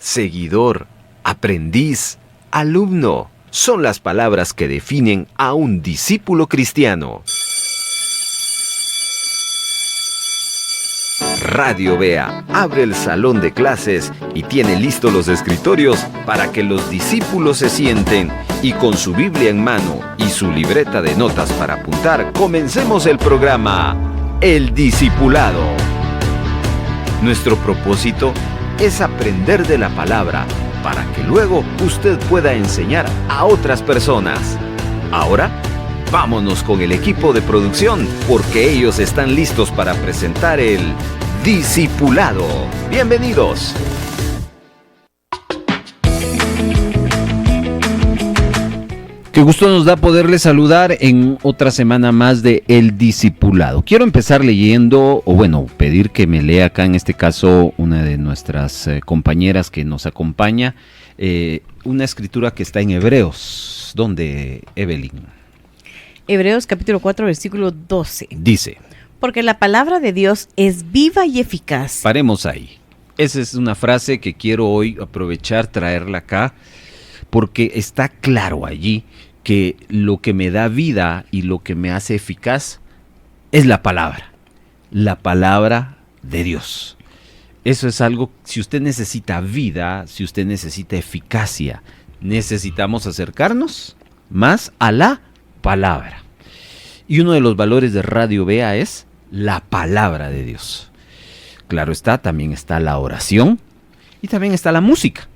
seguidor, aprendiz, alumno, son las palabras que definen a un discípulo cristiano. Radio Bea abre el salón de clases y tiene listos los escritorios para que los discípulos se sienten y con su Biblia en mano y su libreta de notas para apuntar, comencemos el programa El Discipulado. Nuestro propósito es aprender de la palabra para que luego usted pueda enseñar a otras personas. Ahora, vámonos con el equipo de producción porque ellos están listos para presentar el Discipulado. Bienvenidos. Qué gusto nos da poderles saludar en otra semana más de El Discipulado. Quiero empezar leyendo, pedir que me lea acá, en este caso, una de nuestras compañeras que nos acompaña, una escritura que está en Hebreos. ¿Dónde, Evelyn? Hebreos capítulo 4, versículo 12. Dice: porque la palabra de Dios es viva y eficaz. Paremos ahí. Esa es una frase que quiero hoy aprovechar, traerla acá, porque está claro allí que lo que me da vida y lo que me hace eficaz es la palabra de Dios. Eso es algo, si usted necesita vida, si usted necesita eficacia, necesitamos acercarnos más a la palabra. Y uno de los valores de Radio Bea es la palabra de Dios. Claro está, también está la oración y también está la música.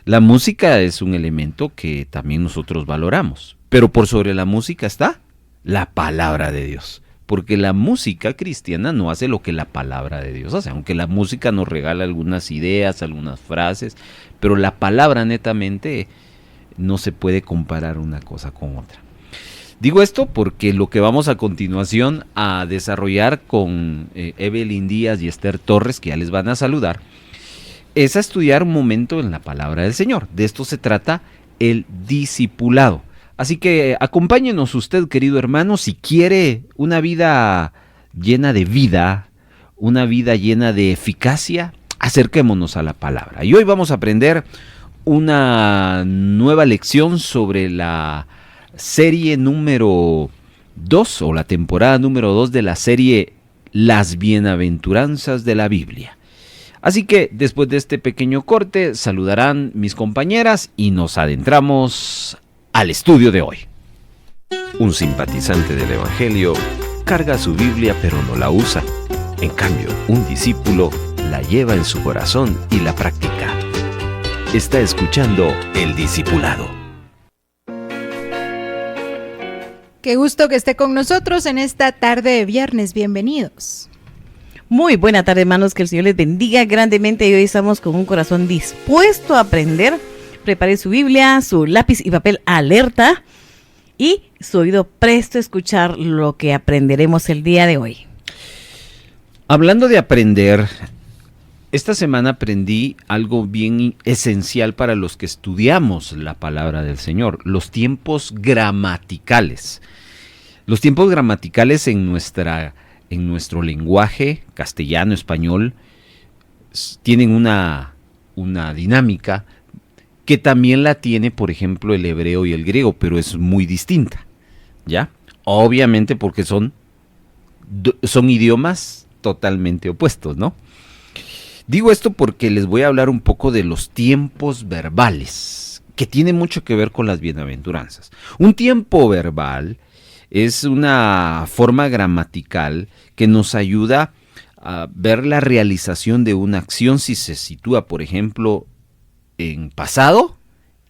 La música es un elemento que también nosotros valoramos, pero por sobre la música está la palabra de Dios, porque la música cristiana no hace lo que la palabra de Dios hace, aunque la música nos regala algunas ideas, algunas frases, pero la palabra netamente no se puede comparar una cosa con otra. Digo esto porque lo que vamos a continuación a desarrollar con Evelyn Díaz y Esther Torres, que ya les van a saludar, es a estudiar un momento en la palabra del Señor. De esto se trata el discipulado. Así que acompáñenos usted, querido hermano, si quiere una vida llena de vida, una vida llena de eficacia, acerquémonos a la palabra. Y hoy vamos a aprender una nueva lección sobre la serie número 2 o la temporada número 2 de la serie Las Bienaventuranzas de la Biblia. Así que después de este pequeño corte saludarán mis compañeras y nos adentramos al estudio de hoy. Un simpatizante del Evangelio carga su Biblia pero no la usa. En cambio, un discípulo la lleva en su corazón y la practica. Está escuchando El Discipulado. Qué gusto que esté con nosotros en esta tarde de viernes. Bienvenidos. Muy buena tarde, hermanos. Que el Señor les bendiga grandemente. Y hoy estamos con un corazón dispuesto a aprender. Prepare su Biblia, su lápiz y papel alerta y su oído presto a escuchar lo que aprenderemos el día de hoy. Hablando de aprender, esta semana aprendí algo bien esencial para los que estudiamos la palabra del Señor: los tiempos gramaticales. Los tiempos gramaticales en nuestro lenguaje castellano, español, tienen una dinámica que también la tiene, por ejemplo, el hebreo y el griego, pero es muy distinta, ¿ya? Obviamente porque son idiomas totalmente opuestos, ¿no? Digo esto porque les voy a hablar un poco de los tiempos verbales, que tiene mucho que ver con las bienaventuranzas. Un tiempo verbal es una forma gramatical que nos ayuda a ver la realización de una acción si se sitúa, por ejemplo, en pasado,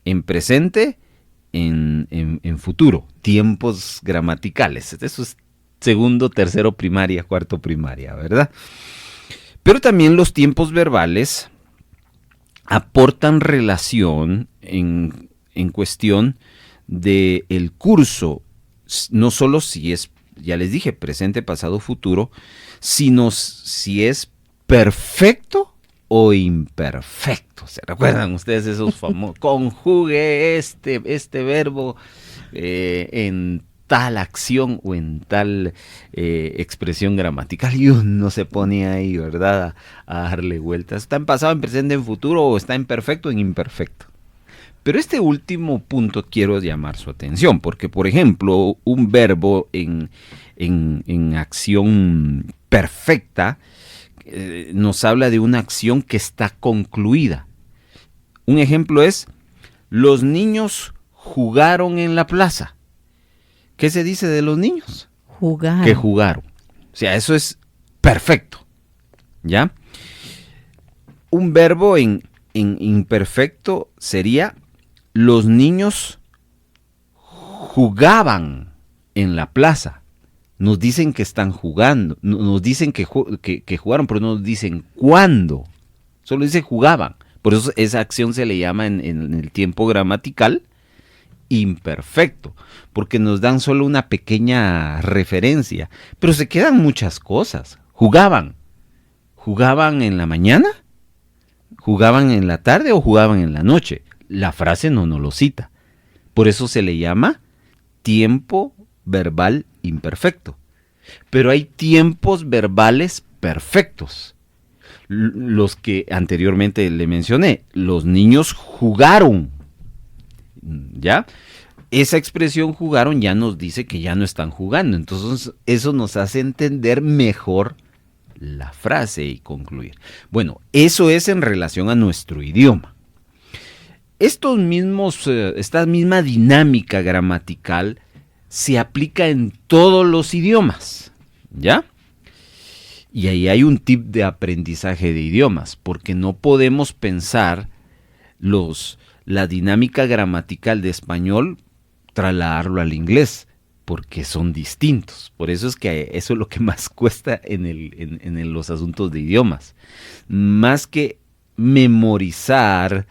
en presente, en futuro. Tiempos gramaticales. Eso es segundo, tercero primaria, cuarto primaria, ¿verdad? Pero también los tiempos verbales aportan relación en cuestión del curso, no solo si es, ya les dije, presente, pasado, futuro, sino si es perfecto o imperfecto. ¿Se recuerdan ustedes esos famosos? Conjugue este verbo en tal acción o en tal expresión gramatical, y uno se pone ahí, ¿verdad? A darle vueltas. ¿Está en pasado, en presente, en futuro, o está en perfecto o en imperfecto? Pero este último punto quiero llamar su atención, porque, por ejemplo, un verbo en acción perfecta nos habla de una acción que está concluida. Un ejemplo es: los niños jugaron en la plaza. ¿Qué se dice de los niños? Jugar. Que jugaron. O sea, eso es perfecto. ¿Ya? Un verbo en imperfecto sería: los niños jugaban en la plaza. Nos dicen que están jugando, nos dicen que jugaron, pero no nos dicen cuándo. Solo dice jugaban. Por eso esa acción se le llama en el tiempo gramatical imperfecto, porque nos dan solo una pequeña referencia, pero se quedan muchas cosas. Jugaban. ¿Jugaban en la mañana? ¿Jugaban en la tarde o jugaban en la noche? La frase no nos lo cita. Por eso se le llama tiempo verbal imperfecto. Pero hay tiempos verbales perfectos. Los que anteriormente le mencioné, los niños jugaron. ¿Ya? Esa expresión jugaron ya nos dice que ya no están jugando. Entonces eso nos hace entender mejor la frase y concluir. Bueno, eso es en relación a nuestro idioma. Esta misma dinámica gramatical se aplica en todos los idiomas, ¿ya? Y ahí hay un tip de aprendizaje de idiomas, porque no podemos pensar la dinámica gramatical de español, trasladarlo al inglés, porque son distintos. Por eso es que eso es lo que más cuesta en los asuntos de idiomas. Más que memorizar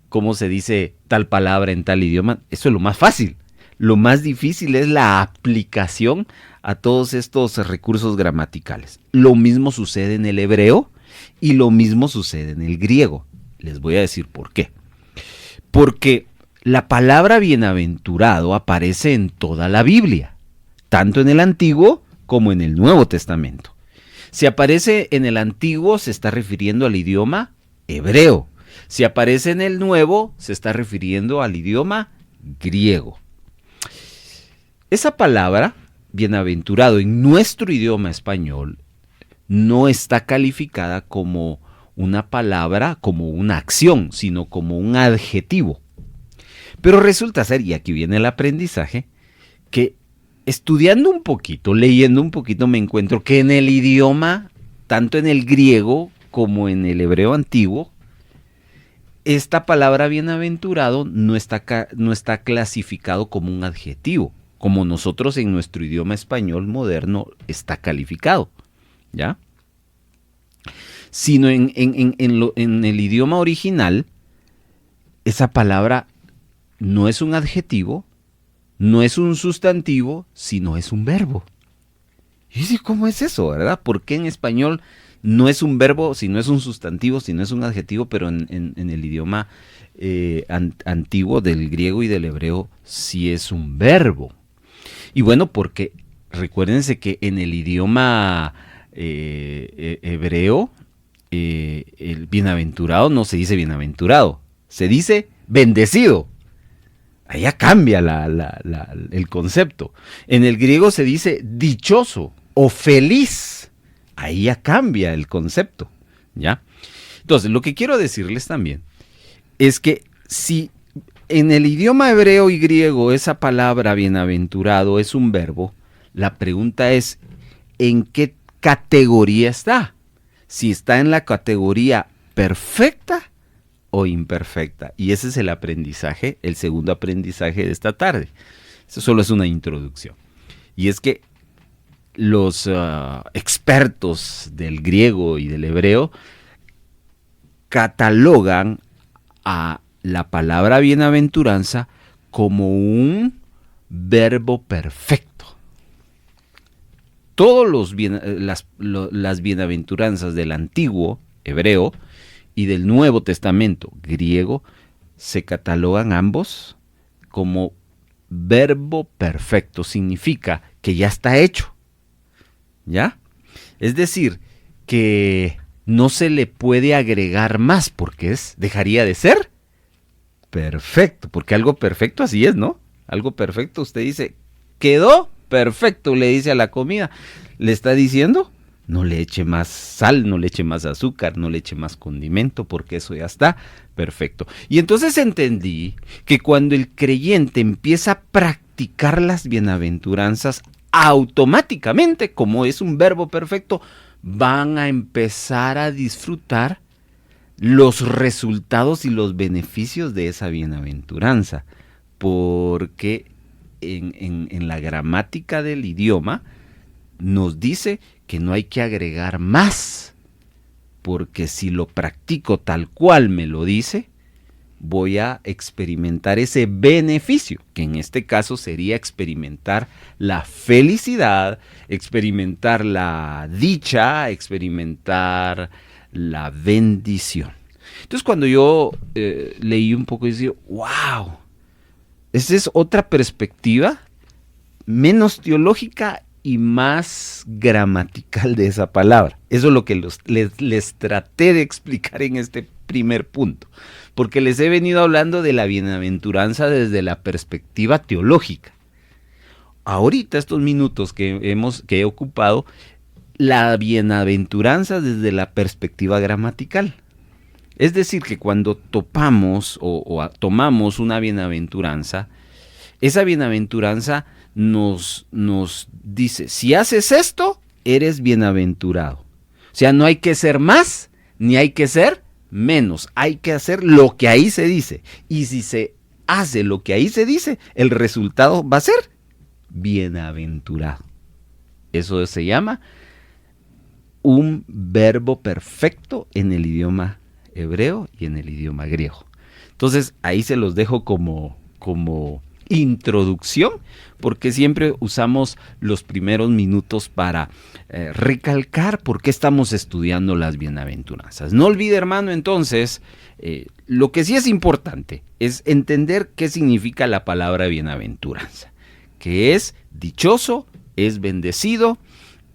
cómo se dice tal palabra en tal idioma, eso es lo más fácil. Lo más difícil es la aplicación a todos estos recursos gramaticales. Lo mismo sucede en el hebreo y lo mismo sucede en el griego. Les voy a decir por qué. Porque la palabra bienaventurado aparece en toda la Biblia, tanto en el Antiguo como en el Nuevo Testamento. Si aparece en el Antiguo, se está refiriendo al idioma hebreo. Si aparece en el Nuevo, se está refiriendo al idioma griego. Esa palabra, bienaventurado, en nuestro idioma español, no está calificada como una palabra, como una acción, sino como un adjetivo. Pero resulta ser, y aquí viene el aprendizaje, que estudiando un poquito, leyendo un poquito, me encuentro que en el idioma, tanto en el griego como en el hebreo antiguo, esta palabra bienaventurado no está clasificado como un adjetivo, como nosotros en nuestro idioma español moderno está calificado, ¿ya? Sino en el idioma original, esa palabra no es un adjetivo, no es un sustantivo, sino es un verbo. Y dice, ¿cómo es eso, verdad? ¿Por qué en español no es un verbo, si no es un sustantivo, si no es un adjetivo, pero en el idioma antiguo del griego y del hebreo sí es un verbo? Y bueno, porque recuérdense que en el idioma hebreo, el bienaventurado no se dice bienaventurado, se dice bendecido. Allá cambia el concepto. En el griego se dice dichoso o feliz. Ahí ya cambia el concepto, ¿ya? Entonces, lo que quiero decirles también es que si en el idioma hebreo y griego esa palabra bienaventurado es un verbo, la pregunta es, ¿en qué categoría está? Si está en la categoría perfecta o imperfecta. Y ese es el aprendizaje, el segundo aprendizaje de esta tarde. Eso solo es una introducción. Y es que los expertos del griego y del hebreo catalogan a la palabra bienaventuranza como un verbo perfecto. Todas las bienaventuranzas del antiguo hebreo y del Nuevo Testamento griego se catalogan ambos como verbo perfecto, significa que ya está hecho, ¿ya? Es decir, que no se le puede agregar más porque dejaría de ser perfecto, porque algo perfecto así es, ¿no? Algo perfecto, usted dice, quedó perfecto, le dice a la comida, le está diciendo, no le eche más sal, no le eche más azúcar, no le eche más condimento, porque eso ya está perfecto. Y entonces entendí que cuando el creyente empieza a practicar las bienaventuranzas, automáticamente, como es un verbo perfecto, van a empezar a disfrutar los resultados y los beneficios de esa bienaventuranza, porque en la gramática del idioma nos dice que no hay que agregar más, porque si lo practico tal cual me lo dice, voy a experimentar ese beneficio, que en este caso sería experimentar la felicidad, experimentar la dicha, experimentar la bendición. Entonces cuando yo leí un poco y decía, wow, esa es otra perspectiva, menos teológica y más gramatical de esa palabra. Eso es lo que les traté de explicar en este primer punto, porque les he venido hablando de la bienaventuranza desde la perspectiva teológica. Ahorita, estos minutos que he ocupado, la bienaventuranza desde la perspectiva gramatical. Es decir, que cuando topamos o tomamos una bienaventuranza, esa bienaventuranza nos dice, si haces esto, eres bienaventurado. O sea, no hay que ser más, ni hay que ser menos. Hay que hacer lo que ahí se dice. Y si se hace lo que ahí se dice, el resultado va a ser bienaventurado. Eso se llama un verbo perfecto en el idioma hebreo y en el idioma griego. Entonces, ahí se los dejo como introducción, porque siempre usamos los primeros minutos para recalcar por qué estamos estudiando las bienaventuranzas. No olvide, hermano, entonces, lo que sí es importante es entender qué significa la palabra bienaventuranza, que es dichoso, es bendecido,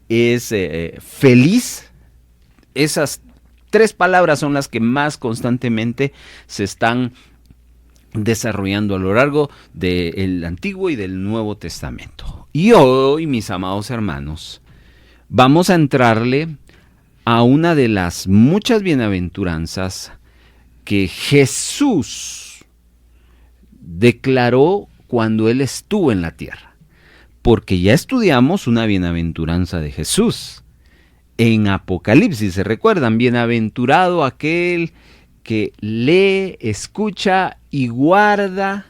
es feliz. Esas tres palabras son las que más constantemente se están desarrollando a lo largo del Antiguo y del Nuevo Testamento. Y hoy, mis amados hermanos, vamos a entrarle a una de las muchas bienaventuranzas que Jesús declaró cuando Él estuvo en la tierra. Porque ya estudiamos una bienaventuranza de Jesús en Apocalipsis, ¿se recuerdan? Bienaventurado aquel que lee, escucha y guarda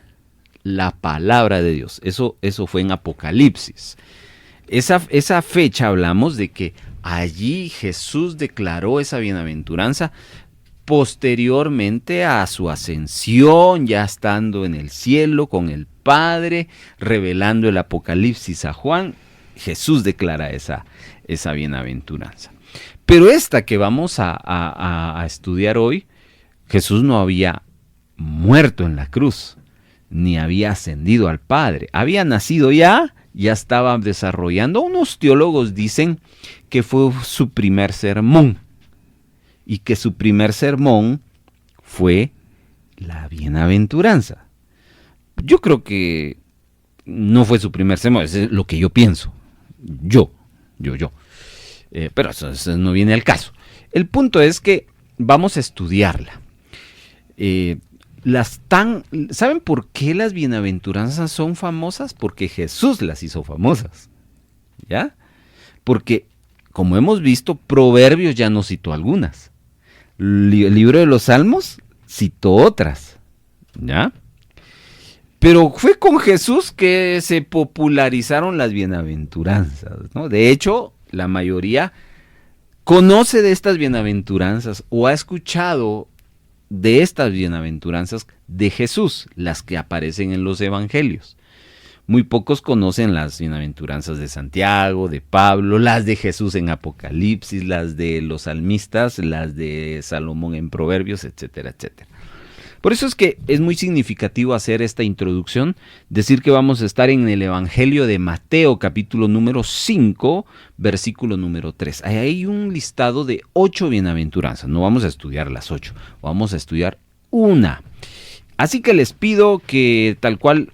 la palabra de Dios. Eso fue en Apocalipsis. Esa fecha hablamos de que allí Jesús declaró esa bienaventuranza posteriormente a su ascensión, ya estando en el cielo con el Padre, revelando el Apocalipsis a Juan. Jesús declara esa bienaventuranza. Pero esta que vamos a estudiar hoy, Jesús no había muerto en la cruz, ni había ascendido al Padre. Había nacido ya estaba desarrollando. Unos teólogos dicen que fue su primer sermón, y que su primer sermón fue la bienaventuranza. Yo creo que no fue su primer sermón, es lo que yo pienso. Yo. Pero eso no viene al caso. El punto es que vamos a estudiarla. ¿Saben por qué las bienaventuranzas son famosas? Porque Jesús las hizo famosas, ¿ya? Porque, como hemos visto, Proverbios ya no citó algunas. El libro de los Salmos citó otras, ¿ya? Pero fue con Jesús que se popularizaron las bienaventuranzas, ¿no? De hecho, la mayoría conoce de estas bienaventuranzas o ha escuchado de estas bienaventuranzas de Jesús, las que aparecen en los evangelios. Muy pocos conocen las bienaventuranzas de Santiago, de Pablo, las de Jesús en Apocalipsis, las de los salmistas, las de Salomón en Proverbios, etcétera, etcétera. Por eso es que es muy significativo hacer esta introducción, decir que vamos a estar en el Evangelio de Mateo, capítulo número 5, versículo número 3. Ahí hay un listado de 8 bienaventuranzas. No vamos a estudiar las 8, vamos a estudiar una. Así que les pido que, tal cual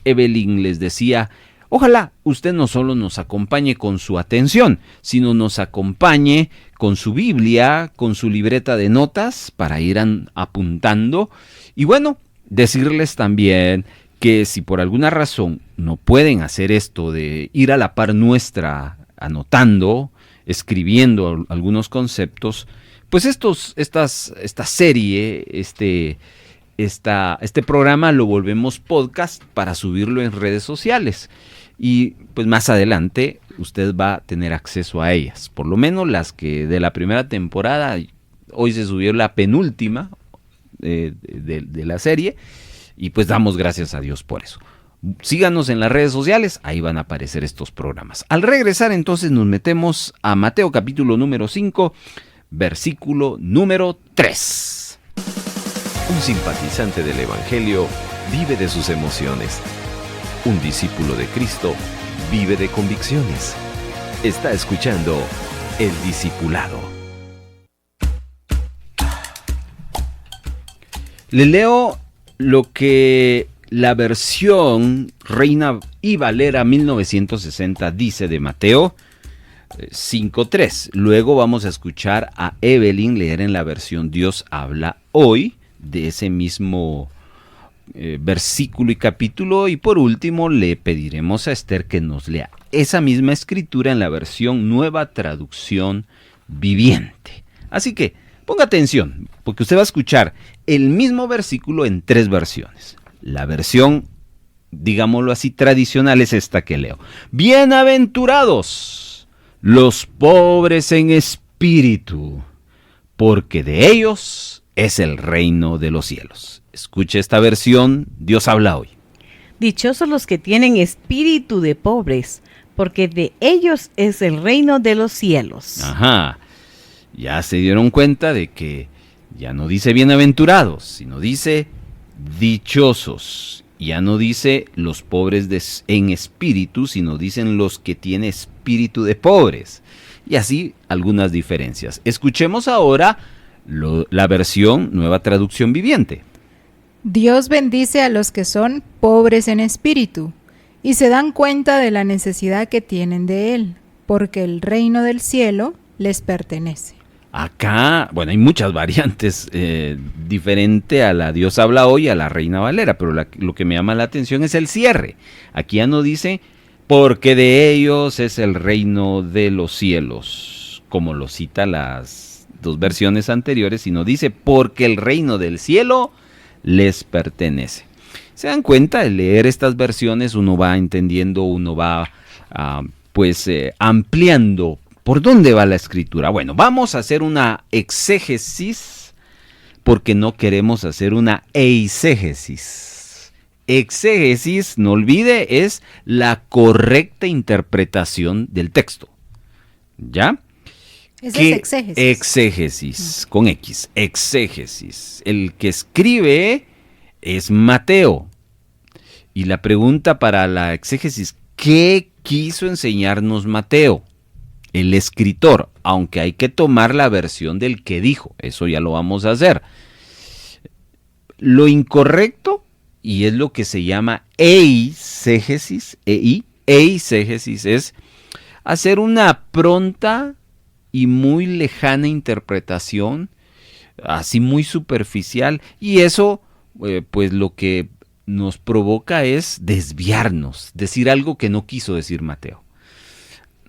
Evelyn les decía, ojalá usted no solo nos acompañe con su atención, sino nos acompañe con su Biblia, con su libreta de notas para ir apuntando. Y bueno, decirles también que si por alguna razón no pueden hacer esto de ir a la par nuestra, anotando, escribiendo algunos conceptos, pues esta serie, este programa lo volvemos podcast para subirlo en redes sociales. Y pues más adelante usted va a tener acceso a ellas, por lo menos las que de la primera temporada. Hoy se subió la penúltima de la serie y pues damos gracias a Dios por eso. Síganos en las redes sociales, ahí van a aparecer estos programas. Al regresar entonces nos metemos a Mateo capítulo número 5, versículo número 3. Un simpatizante del Evangelio vive de sus emociones. Un discípulo de Cristo vive de convicciones. Está escuchando El Discipulado. Le leo lo que la versión Reina y Valera 1960 dice de Mateo 5.3. Luego vamos a escuchar a Evelyn leer en la versión Dios habla hoy de ese mismo versículo y capítulo, y por último le pediremos a Esther que nos lea esa misma escritura en la versión Nueva Traducción Viviente. Así que ponga atención, porque usted va a escuchar el mismo versículo en 3 versiones. La versión, digámoslo así, tradicional es esta que leo. Bienaventurados los pobres en espíritu, porque de ellos es el reino de los cielos. Escuche esta versión, Dios habla hoy. Dichosos los que tienen espíritu de pobres, porque de ellos es el reino de los cielos. Ajá, ya se dieron cuenta de que ya no dice bienaventurados, sino dice dichosos. Ya no dice los pobres en espíritu, sino dicen los que tienen espíritu de pobres. Y así algunas diferencias. Escuchemos ahora la versión Nueva Traducción Viviente. Dios bendice a los que son pobres en espíritu y se dan cuenta de la necesidad que tienen de Él, porque el reino del cielo les pertenece. Acá, bueno, hay muchas variantes diferente a la Dios habla hoy, a la Reina Valera, pero lo que me llama la atención es el cierre. Aquí ya no dice, porque de ellos es el reino de los cielos, como lo cita las 2 versiones anteriores, sino dice, porque el reino del cielo les pertenece. ¿Se dan cuenta? Al leer estas versiones uno va entendiendo, uno va ampliando por dónde va la escritura. Bueno, vamos a hacer una exégesis porque no queremos hacer una eisegesis. Exégesis, no olvide, es la correcta interpretación del texto. ¿Ya? Esa es exégesis. Exégesis, con X, exégesis. El que escribe es Mateo. Y la pregunta para la exégesis, ¿qué quiso enseñarnos Mateo? El escritor, aunque hay que tomar la versión del que dijo, eso ya lo vamos a hacer. Lo incorrecto, y es lo que se llama eisegesis, eisegesis, es hacer una pronta y muy lejana interpretación, así muy superficial, y eso pues lo que nos provoca es desviarnos, decir algo que no quiso decir Mateo.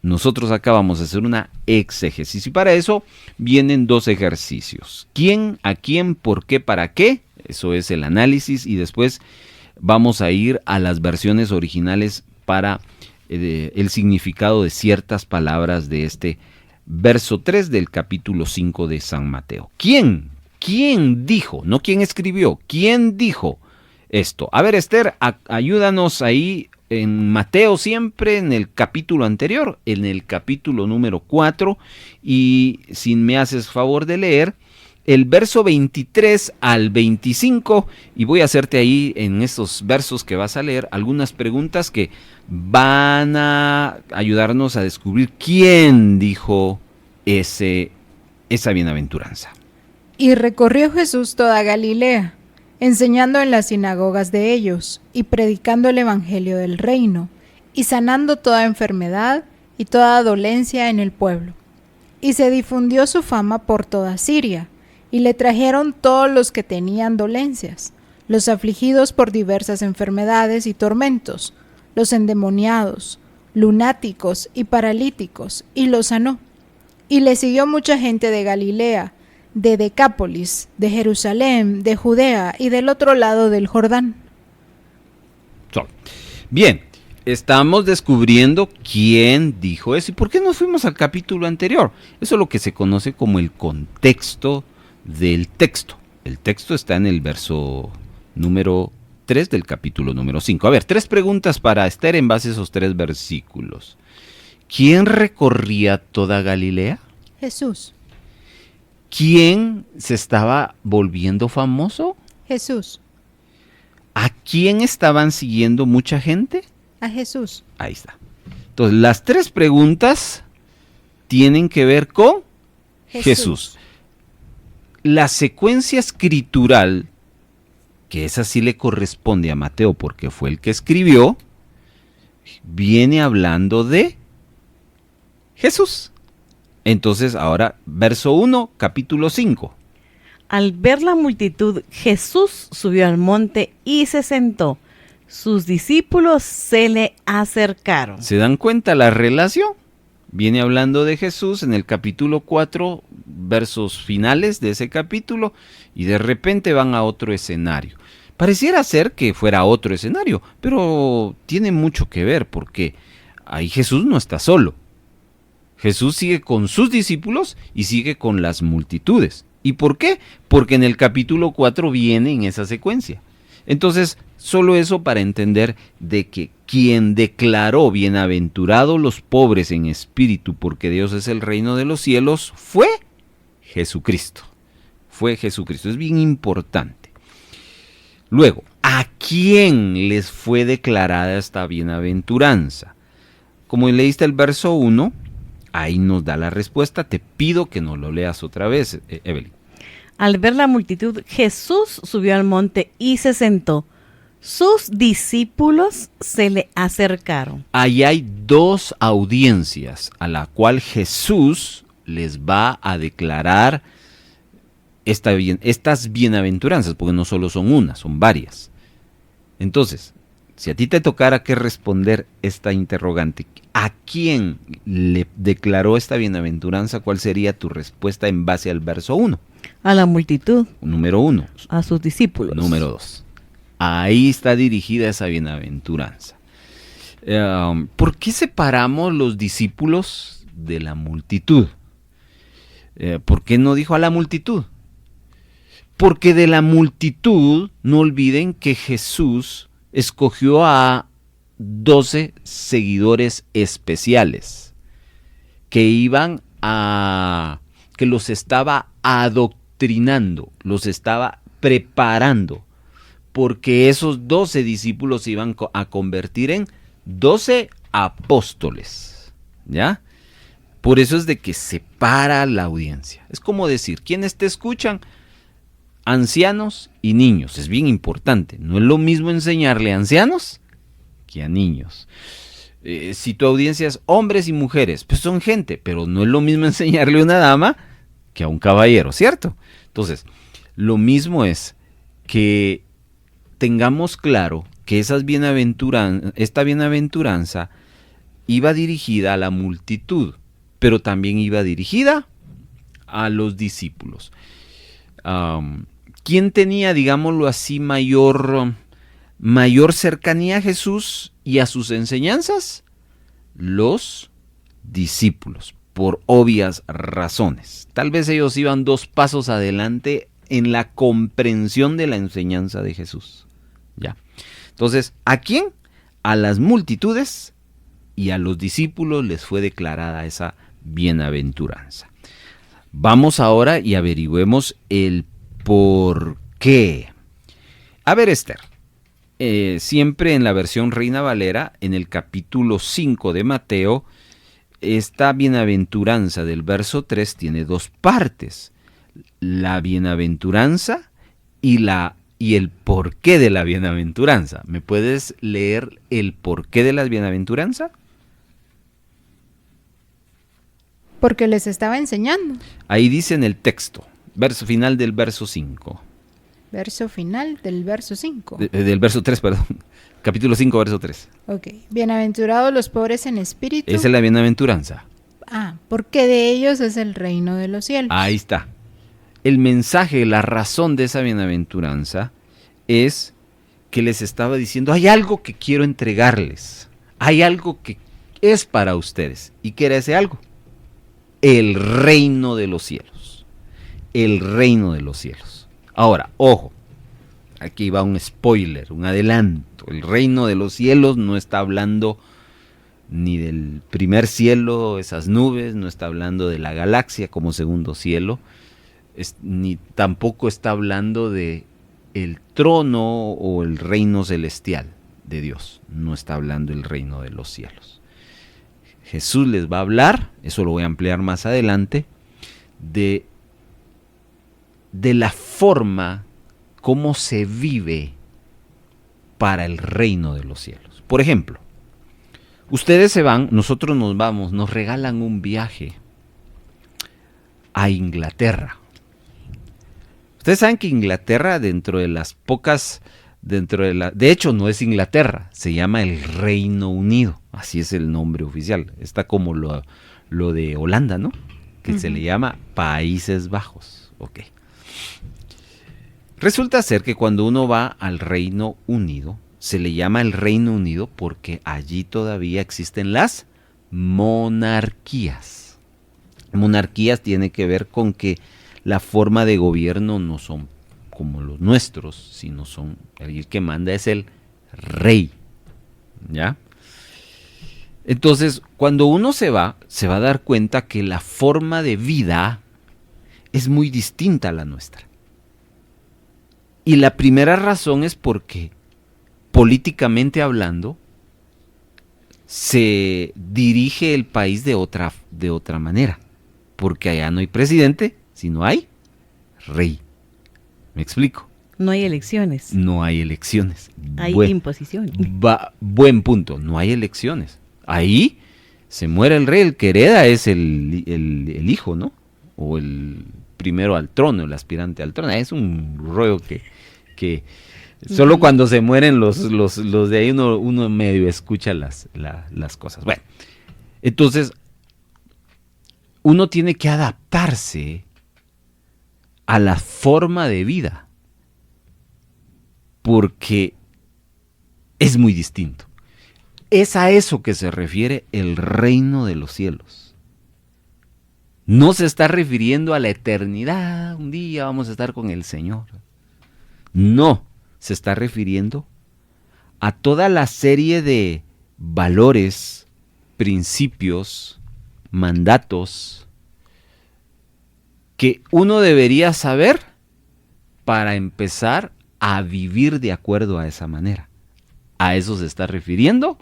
Nosotros acá vamos a hacer una exégesis y para eso vienen 2 ejercicios. ¿Quién, a quién, por qué, para qué? Eso es el análisis y después vamos a ir a las versiones originales para el significado de ciertas palabras de este verso 3 del capítulo 5 de San Mateo. ¿Quién? ¿Quién dijo? No quién escribió. ¿Quién dijo esto? A ver, Esther, ayúdanos ahí en Mateo siempre, en el capítulo anterior, en el capítulo número 4, y si me haces favor de leer el verso 23 al 25 y voy a hacerte ahí en estos versos que vas a leer algunas preguntas que van a ayudarnos a descubrir quién dijo esa bienaventuranza. Y recorrió Jesús toda Galilea, enseñando en las sinagogas de ellos, y predicando el evangelio del reino, y sanando toda enfermedad y toda dolencia en el pueblo. Y se difundió su fama por toda Siria, y le trajeron todos los que tenían dolencias, los afligidos por diversas enfermedades y tormentos, los endemoniados, lunáticos y paralíticos, y los sanó. Y le siguió mucha gente de Galilea, de Decápolis, de Jerusalén, de Judea y del otro lado del Jordán. Bien, estamos descubriendo quién dijo eso. ¿Y por qué no fuimos al capítulo anterior? Eso es lo que se conoce como el contexto del texto. El texto está en el verso número 3 del capítulo número 5. A ver, 3 preguntas para Esther en base a esos 3 versículos. ¿Quién recorría toda Galilea? Jesús. ¿Quién se estaba volviendo famoso? Jesús. ¿A quién estaban siguiendo mucha gente? A Jesús. Ahí está. Entonces, las 3 preguntas tienen que ver con Jesús. La secuencia escritural, que esa sí le corresponde a Mateo porque fue el que escribió, viene hablando de Jesús. Entonces, ahora, verso 1, capítulo 5. Al ver la multitud, Jesús subió al monte y se sentó. Sus discípulos se le acercaron. ¿Se dan cuenta la relación? Viene hablando de Jesús en el capítulo 4, versos finales de ese capítulo, y de repente van a otro escenario. Pareciera ser que fuera otro escenario, pero tiene mucho que ver porque ahí Jesús no está solo. Jesús sigue con sus discípulos y sigue con las multitudes. ¿Y por qué? Porque en el capítulo 4 viene en esa secuencia. Entonces, solo eso para entender de que quien declaró bienaventurados los pobres en espíritu, porque Dios es el reino de los cielos, fue Jesucristo. Fue Jesucristo. Es bien importante. Luego, ¿a quién les fue declarada esta bienaventuranza? Como leíste el verso 1, ahí nos da la respuesta. Te pido que nos lo leas otra vez, Evelyn. Al ver la multitud, Jesús subió al monte y se sentó. Sus discípulos se le acercaron. Ahí hay 2 audiencias a la cual Jesús les va a declarar estas bienaventuranzas, porque no solo son una, son varias. Entonces, si a ti te tocara que responder esta interrogante, ¿a quién le declaró esta bienaventuranza? ¿Cuál sería tu respuesta en base al verso 1? A la multitud. Número 1. A sus discípulos. Número 2. Ahí está dirigida esa bienaventuranza. ¿Por qué separamos los discípulos de la multitud? ¿Por qué no dijo a la multitud? Porque de la multitud, no olviden que Jesús escogió a 12 seguidores especiales que los estaba adoctrinando, los estaba preparando, porque esos 12 discípulos se iban a convertir en 12 apóstoles, ¿ya? Por eso es de que separa la audiencia. Es como decir, ¿quiénes te escuchan? Ancianos y niños. Es bien importante. No es lo mismo enseñarle a ancianos que a niños. Si tu audiencia es hombres y mujeres, pues son gente, pero no es lo mismo enseñarle a una dama que a un caballero, ¿cierto? Entonces, lo mismo es que tengamos claro que esta bienaventuranza iba dirigida a la multitud, pero también iba dirigida a los discípulos. ¿Quién tenía, digámoslo así, mayor cercanía a Jesús y a sus enseñanzas? Los discípulos, por obvias razones. Tal vez ellos iban 2 pasos adelante en la comprensión de la enseñanza de Jesús. ¿Ya? Entonces, ¿a quién? A las multitudes y a los discípulos les fue declarada esa bienaventuranza. Vamos ahora y averigüemos el por qué. A ver, Esther, siempre en la versión Reina Valera, en el capítulo 5 de Mateo, esta bienaventuranza del verso 3 tiene dos partes. La bienaventuranza y el porqué de la bienaventuranza. ¿Me puedes leer el porqué de la bienaventuranza? Porque les estaba enseñando. Ahí dice en el texto, verso final del verso 5. Verso final del verso 5. Del verso 3, perdón. Capítulo 5, verso 3. Ok. Bienaventurados los pobres en espíritu. Esa es la bienaventuranza. Porque de ellos es el reino de los cielos. Ahí está. El mensaje, la razón de esa bienaventuranza es que les estaba diciendo, hay algo que quiero entregarles. Hay algo que es para ustedes. ¿Y qué era ese algo? El reino de los cielos. El reino de los cielos. Ahora, ojo, aquí va un spoiler, un adelanto. El reino de los cielos no está hablando ni del primer cielo, esas nubes, no está hablando de la galaxia como segundo cielo, ni tampoco está hablando de el trono o el reino celestial de Dios. No está hablando el reino de los cielos. Jesús les va a hablar, eso lo voy a ampliar más adelante, de la forma como se vive para el reino de los cielos. Por ejemplo, ustedes se van, nosotros nos vamos, nos regalan un viaje a Inglaterra. Ustedes saben que Inglaterra, dentro de las pocas, de hecho no es Inglaterra, se llama el Reino Unido, así es el nombre oficial. Está como lo de Holanda, ¿no? Que se le llama Países Bajos. Ok. Resulta ser que cuando uno va al Reino Unido, se le llama el Reino Unido porque allí todavía existen las monarquías. Monarquías tiene que ver con que la forma de gobierno no son como los nuestros, sino son, el que manda es el rey, ¿ya? Entonces, cuando uno se va a dar cuenta que la forma de vida es muy distinta a la nuestra. Y la primera razón es porque, políticamente hablando, se dirige el país de otra manera. Porque allá no hay presidente, sino hay rey. ¿Me explico? No hay elecciones. No hay elecciones. Hay imposición. Buen punto, no hay elecciones. Ahí se muere el rey, el que hereda es el hijo, ¿no? O el primero al trono, el aspirante al trono. Es un rollo que solo cuando se mueren los de ahí uno medio escucha las cosas. Bueno, entonces uno tiene que adaptarse a la forma de vida porque es muy distinto. Es a eso que se refiere el reino de los cielos. No se está refiriendo a la eternidad, un día vamos a estar con el Señor. No, se está refiriendo a toda la serie de valores, principios, mandatos que uno debería saber para empezar a vivir de acuerdo a esa manera. A eso se está refiriendo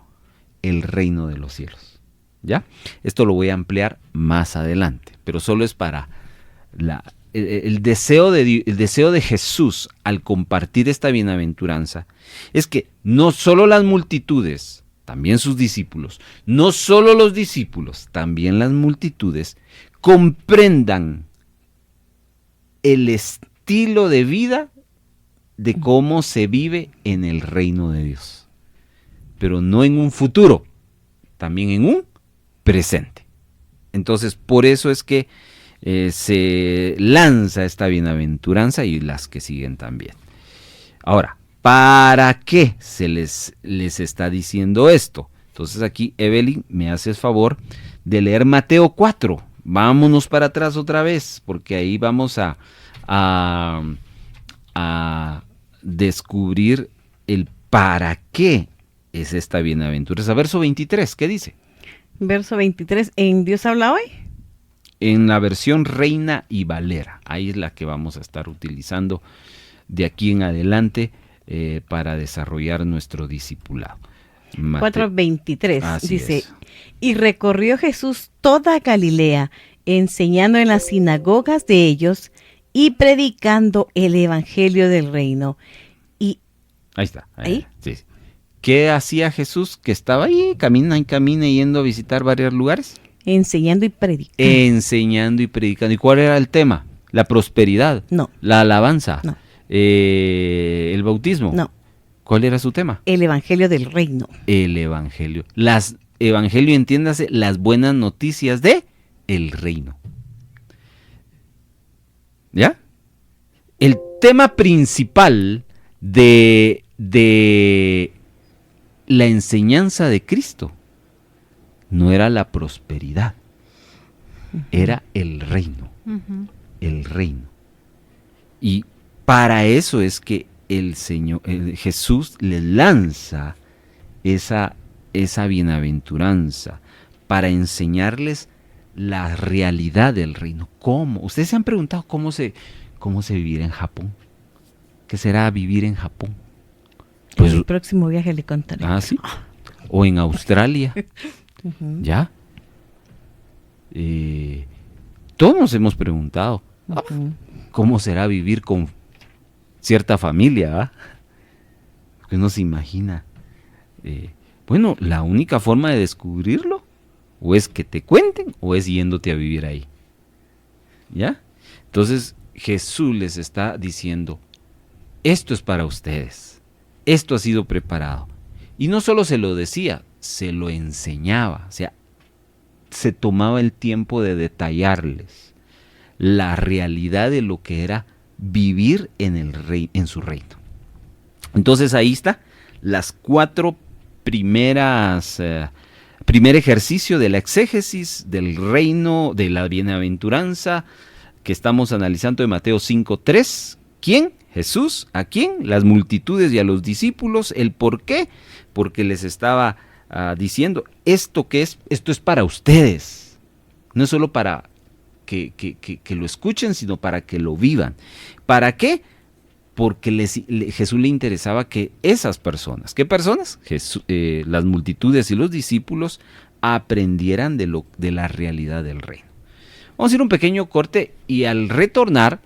el reino de los cielos. ¿Ya? Esto lo voy a ampliar más adelante, pero solo es para el deseo de Jesús al compartir esta bienaventuranza, es que no solo las multitudes, también sus discípulos, no solo los discípulos, también las multitudes, comprendan el estilo de vida de cómo se vive en el reino de Dios. Pero no en un futuro, también en un presente. Entonces, por eso es que se lanza esta bienaventuranza y las que siguen también. Ahora, ¿para qué se les está diciendo esto? Entonces aquí, Evelyn, me haces favor de leer Mateo 4. Vámonos para atrás otra vez, porque ahí vamos a descubrir el para qué es esta bienaventuranza. Verso 23, ¿qué dice? Verso 23, ¿en Dios habla hoy? en la versión Reina y Valera. Ahí es la que vamos a estar utilizando de aquí en adelante para desarrollar nuestro discipulado. 4:23 Así dice, es. y recorrió Jesús toda Galilea, enseñando en las sinagogas de ellos y predicando el evangelio del reino. Y Ahí está. ¿Ahí? Sí, sí. ¿Qué hacía Jesús? Que estaba ahí, camina y camina, yendo a visitar varios lugares. enseñando y predicando. Enseñando y predicando. ¿Y cuál era el tema? La prosperidad. No. La alabanza. No. El bautismo. No, ¿Cuál era su tema? el evangelio del reino. El evangelio. Evangelio, entiéndase, las buenas noticias de el reino. ¿Ya? El tema principal de la enseñanza de Cristo no era la prosperidad, era el reino. El reino. Y para eso es que el Señor, Jesús le lanza esa bienaventuranza para enseñarles la realidad del reino. ¿Cómo? Ustedes se han preguntado cómo se vivirá en Japón. ¿Qué será vivir en Japón? En el próximo viaje le contaré. Ah, sí. O en Australia. ¿Ya? Todos nos hemos preguntado, ¿cómo será vivir con cierta familia? Porque uno se imagina. Bueno, la única forma de descubrirlo o es que te cuenten o es yéndote a vivir ahí. ¿Ya? Entonces Jesús les está diciendo, esto es para ustedes, esto ha sido preparado. Y no solo se lo decía, se lo enseñaba, o sea, se tomaba el tiempo de detallarles la realidad de lo que era vivir en su reino. Entonces ahí está las 4 primeras, primer ejercicio de la exégesis del reino, de la bienaventuranza que estamos analizando de Mateo 5:3. ¿Quién? Jesús. ¿A quién? Las multitudes y a los discípulos. ¿El por qué? Porque les estaba diciendo, esto es para ustedes. No es solo para que lo escuchen, sino para que lo vivan. ¿Para qué? Porque Jesús le interesaba que esas personas, ¿qué personas? Las multitudes y los discípulos aprendieran de la realidad del reino. Vamos a ir un pequeño corte y al retornar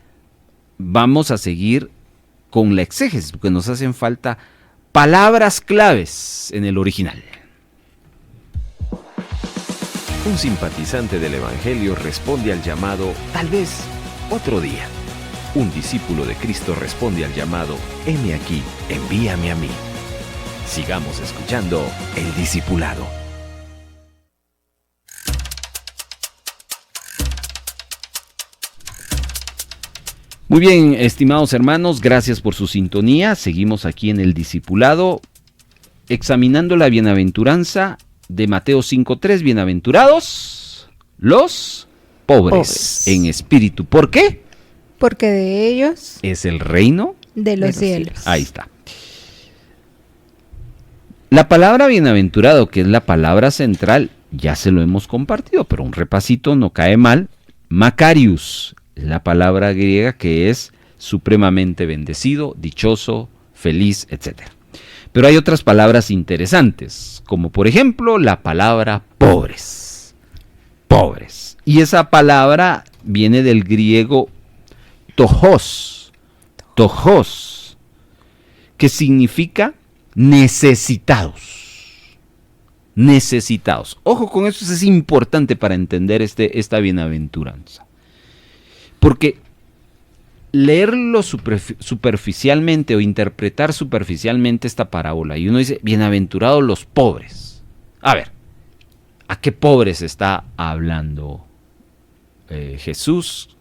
vamos a seguir con la exégesis, porque nos hacen falta palabras claves en el original. Un simpatizante del Evangelio responde al llamado, tal vez, otro día. Un discípulo de Cristo responde al llamado, heme aquí, envíame a mí. Sigamos escuchando El Discipulado. Muy bien, estimados hermanos, gracias por su sintonía. Seguimos aquí en El Discipulado, examinando la bienaventuranza de Mateo 5:3. Bienaventurados los pobres en espíritu. ¿Por qué? Porque de ellos Es el reino de los cielos. Ahí está. La palabra bienaventurado, que es la palabra central, ya se lo hemos compartido, pero un repasito no cae mal. Makarios, la palabra griega que es supremamente bendecido, dichoso, feliz, etc. Pero hay otras palabras interesantes, como por ejemplo la palabra pobres. Pobres. Y esa palabra viene del griego tojos, que significa necesitados. Necesitados. Ojo con eso, es importante para entender esta bienaventuranza. Porque leerlo superficialmente o interpretar superficialmente esta parábola, y uno dice, bienaventurados los pobres. A ver, ¿a qué pobres está hablando Jesús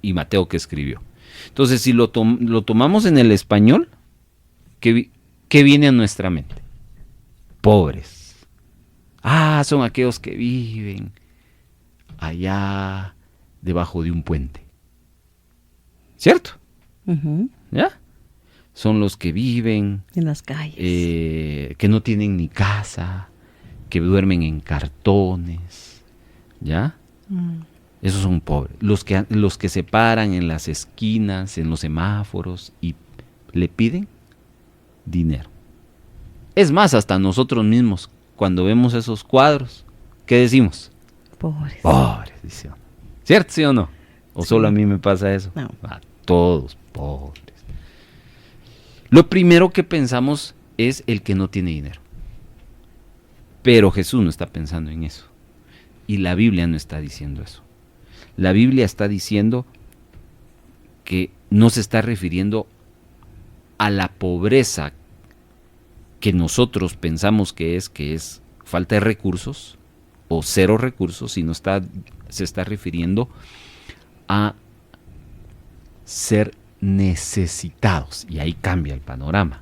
y Mateo que escribió? Entonces, si lo tomamos en el español, ¿qué viene a nuestra mente? Pobres. Son aquellos que viven allá debajo de un puente. ¿Cierto? ¿Ya? Son los que viven en las calles, que no tienen ni casa, que duermen en cartones, ¿ya? Esos son pobres. Los que se paran en las esquinas, en los semáforos y le piden dinero. Es más, hasta nosotros mismos, cuando vemos esos cuadros, ¿qué decimos? Pobres. Pobres, dice uno. ¿Cierto, sí o no? ¿O Sí. solo a mí me pasa eso? No. A todos, pobres. Lo primero que pensamos es el que no tiene dinero. Pero Jesús no está pensando en eso. Y la Biblia no está diciendo eso. La Biblia está diciendo que no se está refiriendo a la pobreza que nosotros pensamos que es falta de recursos o cero recursos, sino se está refiriendo a ser necesitados. Y ahí cambia el panorama.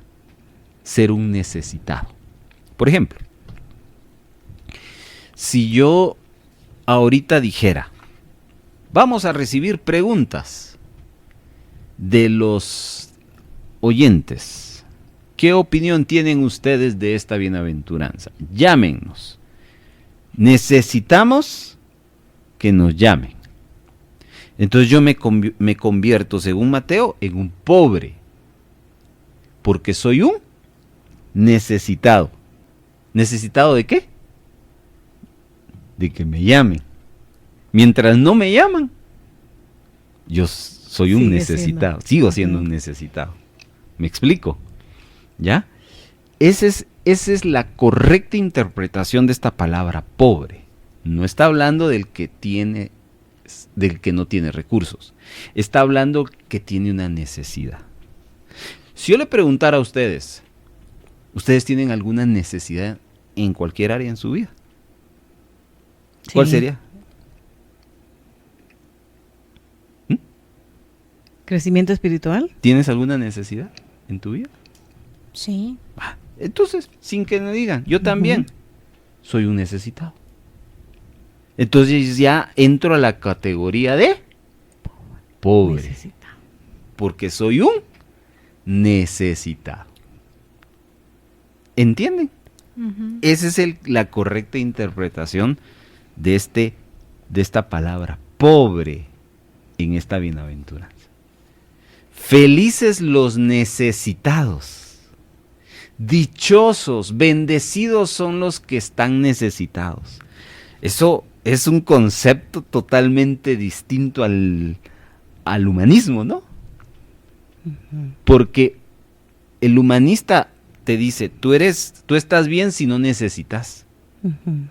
Ser un necesitado. Por ejemplo, si yo ahorita dijera, vamos a recibir preguntas de los oyentes. ¿Qué opinión tienen ustedes de esta bienaventuranza? Llámennos. Necesitamos que nos llamen. Entonces yo me convierto, según Mateo, en un pobre. Porque soy un necesitado. ¿Necesitado de qué? De que me llamen. Mientras no me llaman, yo soy un necesitado. Sigo siendo un necesitado. ¿Me explico? ¿Ya? Esa es la correcta interpretación de esta palabra pobre. No está hablando del que no tiene recursos. Está hablando que tiene una necesidad. Si yo le preguntara a ustedes, ¿ustedes tienen alguna necesidad en cualquier área en su vida? ¿Cuál Sí. sería? ¿Crecimiento espiritual? ¿Tienes alguna necesidad en tu vida? Sí. Entonces, sin que me digan, yo también soy un necesitado. Entonces ya entro a la categoría de pobre, Necesitado. porque soy un necesitado. ¿Entienden? Ujú. Esa es la correcta interpretación de esta palabra, pobre, en esta bienaventuranza. Felices los necesitados, dichosos, bendecidos son los que están necesitados. Eso es un concepto totalmente distinto al humanismo, ¿no? Porque el humanista te dice, tú estás bien si no necesitas. Ujú.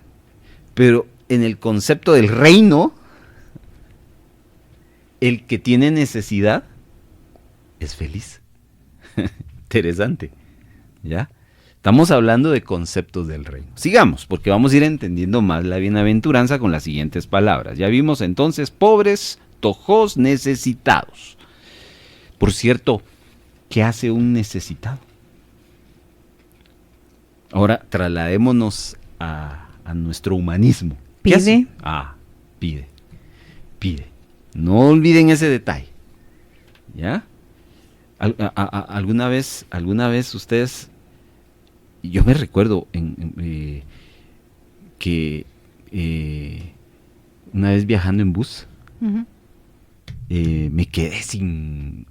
Pero en el concepto del reino, el que tiene necesidad es feliz. Interesante. ¿Ya? Estamos hablando de conceptos del reino. Sigamos, porque vamos a ir entendiendo más la bienaventuranza con las siguientes palabras. Ya vimos entonces pobres, tojos, necesitados. Por cierto, ¿qué hace un necesitado? Ahora trasladémonos a nuestro humanismo. ¿Qué hace? Pide. Pide. No olviden ese detalle. ¿Ya? ¿Alguna vez ustedes, yo me recuerdo que una vez viajando en bus, Ujú. me quedé sin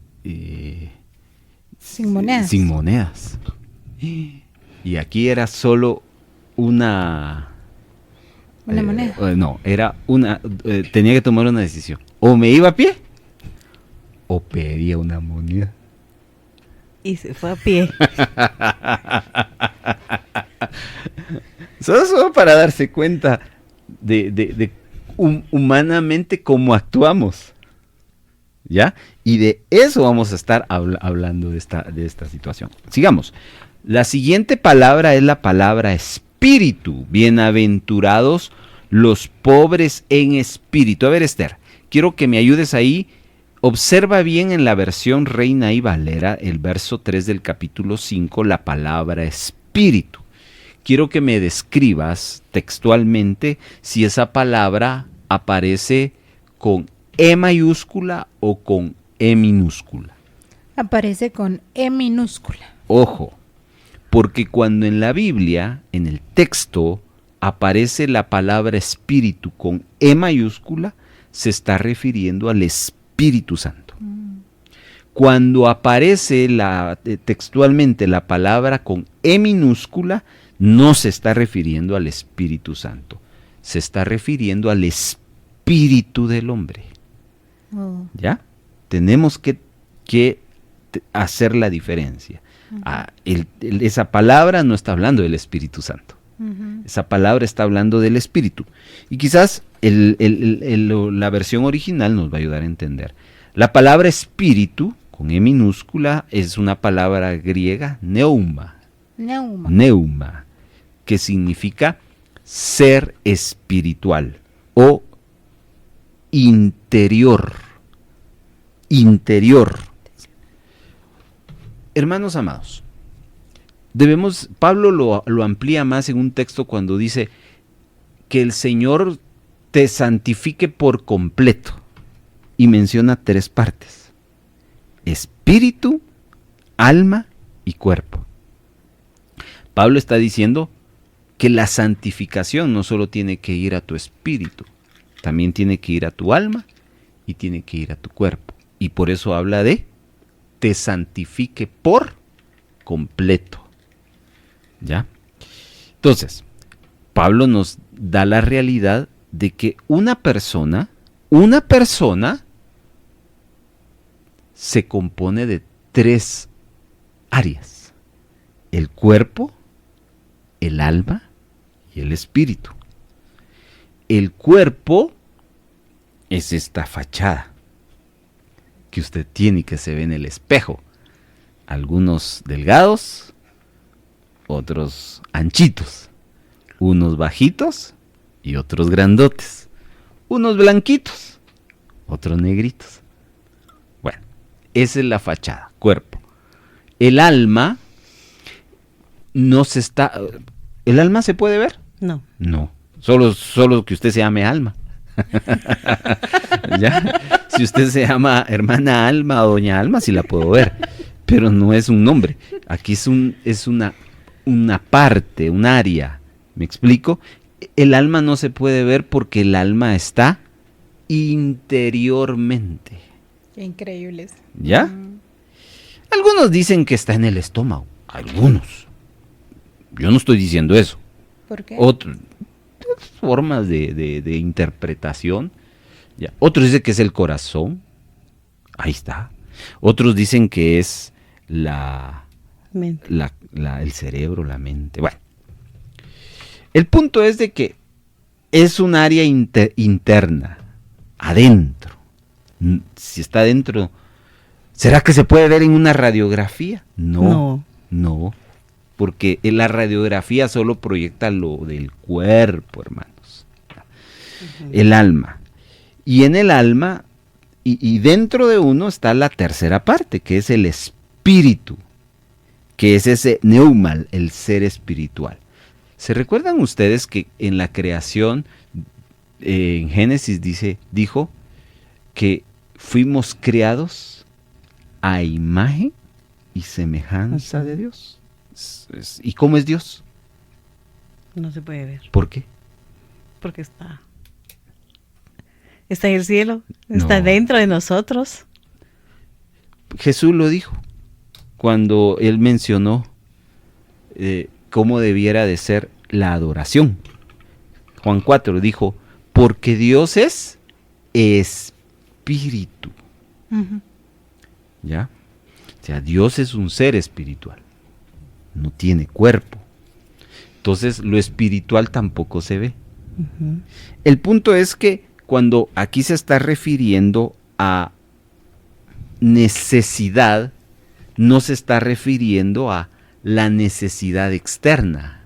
monedas. Sin monedas. Y aquí era solo una moneda. no, era tenía que tomar una decisión. O me iba a pie o pedía una moneda. Y se fue a pie. Solo para darse cuenta de humanamente cómo actuamos. ¿Ya? Y de eso vamos a estar hablando de esta situación. Sigamos. La siguiente palabra es la palabra espíritu. Bienaventurados los pobres en espíritu. A ver, Esther, quiero que me ayudes ahí. Observa bien en la versión Reina y Valera, el verso 3 del capítulo 5, la palabra espíritu. Quiero que me describas textualmente si esa palabra aparece con E mayúscula o con E minúscula. Aparece con E minúscula. Ojo, porque cuando en la Biblia, en el texto, aparece la palabra espíritu con E mayúscula, se está refiriendo al Espíritu Santo. Cuando aparece textualmente la palabra con E minúscula, no se está refiriendo al Espíritu Santo, se está refiriendo al espíritu del hombre. ¿Ya? Tenemos que hacer la diferencia. Esa palabra no está hablando del Espíritu Santo. Esa palabra está hablando del Espíritu. Y quizás la versión original nos va a ayudar a entender. La palabra espíritu, con E minúscula, es una palabra griega, neuma, que significa ser espiritual o interior. Hermanos amados, Pablo lo amplía más en un texto cuando dice que el Señor te santifique por completo, y menciona 3 partes: espíritu, alma y cuerpo. Pablo está diciendo que la santificación no solo tiene que ir a tu espíritu, también tiene que ir a tu alma y tiene que ir a tu cuerpo. Y por eso habla de te santifique por completo. ¿Ya? Entonces, Pablo nos da la realidad de que una persona se compone de 3 áreas: el cuerpo, el alma y el espíritu. El cuerpo es esta fachada que usted tiene y que se ve en el espejo. Algunos delgados, otros anchitos, unos bajitos y otros grandotes, unos blanquitos, otros negritos. Bueno, esa es la fachada, cuerpo. El alma ¿el alma se puede ver? No. No, solo que usted se llame Alma. ¿Ya? Si usted se llama hermana Alma o doña Alma, sí la puedo ver, pero no es un nombre. Aquí es una parte, un área. ¿Me explico? El alma no se puede ver porque el alma está interiormente. Qué increíbles. ¿Ya? Algunos dicen que está en el estómago. Algunos. Yo no estoy diciendo eso. ¿Por qué? Otras formas de interpretación. ¿Ya? Otros dicen que es el corazón. Ahí está. Otros dicen que es el cerebro, la mente. Bueno. El punto es de que es un área interna, adentro. Si está adentro, ¿será que se puede ver en una radiografía? No, porque la radiografía solo proyecta lo del cuerpo, hermanos. El alma. Y en el alma, y dentro de uno está la tercera parte, que es el espíritu, que es ese neuma, el ser espiritual. ¿Se recuerdan ustedes que en la creación, en Génesis dijo que fuimos creados a imagen y semejanza de Dios? ¿Y cómo es Dios? No se puede ver. ¿Por qué? Porque está en el cielo, está dentro de nosotros. Jesús lo dijo cuando él mencionó cómo debiera de ser la adoración. Juan 4 dijo, porque Dios es espíritu. ¿Ya? O sea, Dios es un ser espiritual. No tiene cuerpo. Entonces, lo espiritual tampoco se ve. El punto es que cuando aquí se está refiriendo a necesidad, no se está refiriendo a la necesidad externa,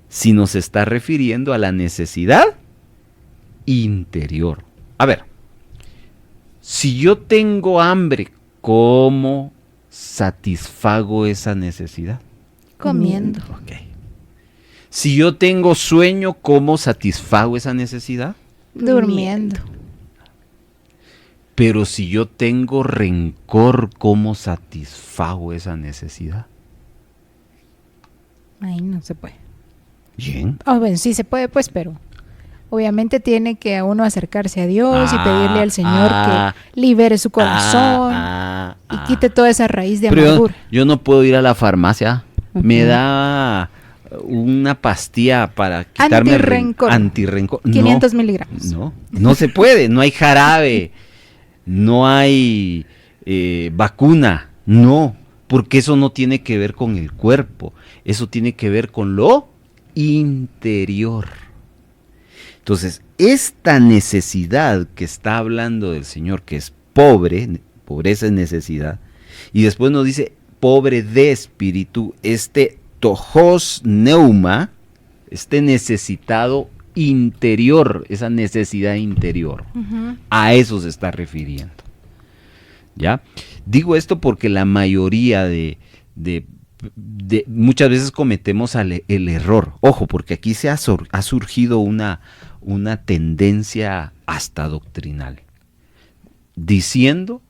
sino se está refiriendo a la necesidad interior. A ver, si yo tengo hambre, ¿cómo satisfago esa necesidad? Comiendo. Ok. Si yo tengo sueño, ¿cómo satisfago esa necesidad? Durmiendo. Pero si yo tengo rencor, ¿cómo satisfago esa necesidad? Ahí no se puede. Bien. Bueno, sí se puede, pues, pero... obviamente tiene que a uno acercarse a Dios y pedirle al Señor que libere su corazón y quite toda esa raíz de Pero amargura. yo no puedo ir a la farmacia. Me da una pastilla para quitarme Antirrencor. antirrencor. 500 miligramos. No se puede. No hay jarabe. No hay vacuna. No, porque eso no tiene que ver con el cuerpo. Eso tiene que ver con lo interior. Entonces, esta necesidad que está hablando del Señor, que es pobreza es necesidad, y después nos dice pobre de espíritu, este tojos neuma, este necesitado interior, esa necesidad interior, a eso se está refiriendo. ¿Ya? Digo esto porque la mayoría de muchas veces cometemos el error. Ojo, porque aquí ha surgido una tendencia hasta doctrinal, diciendo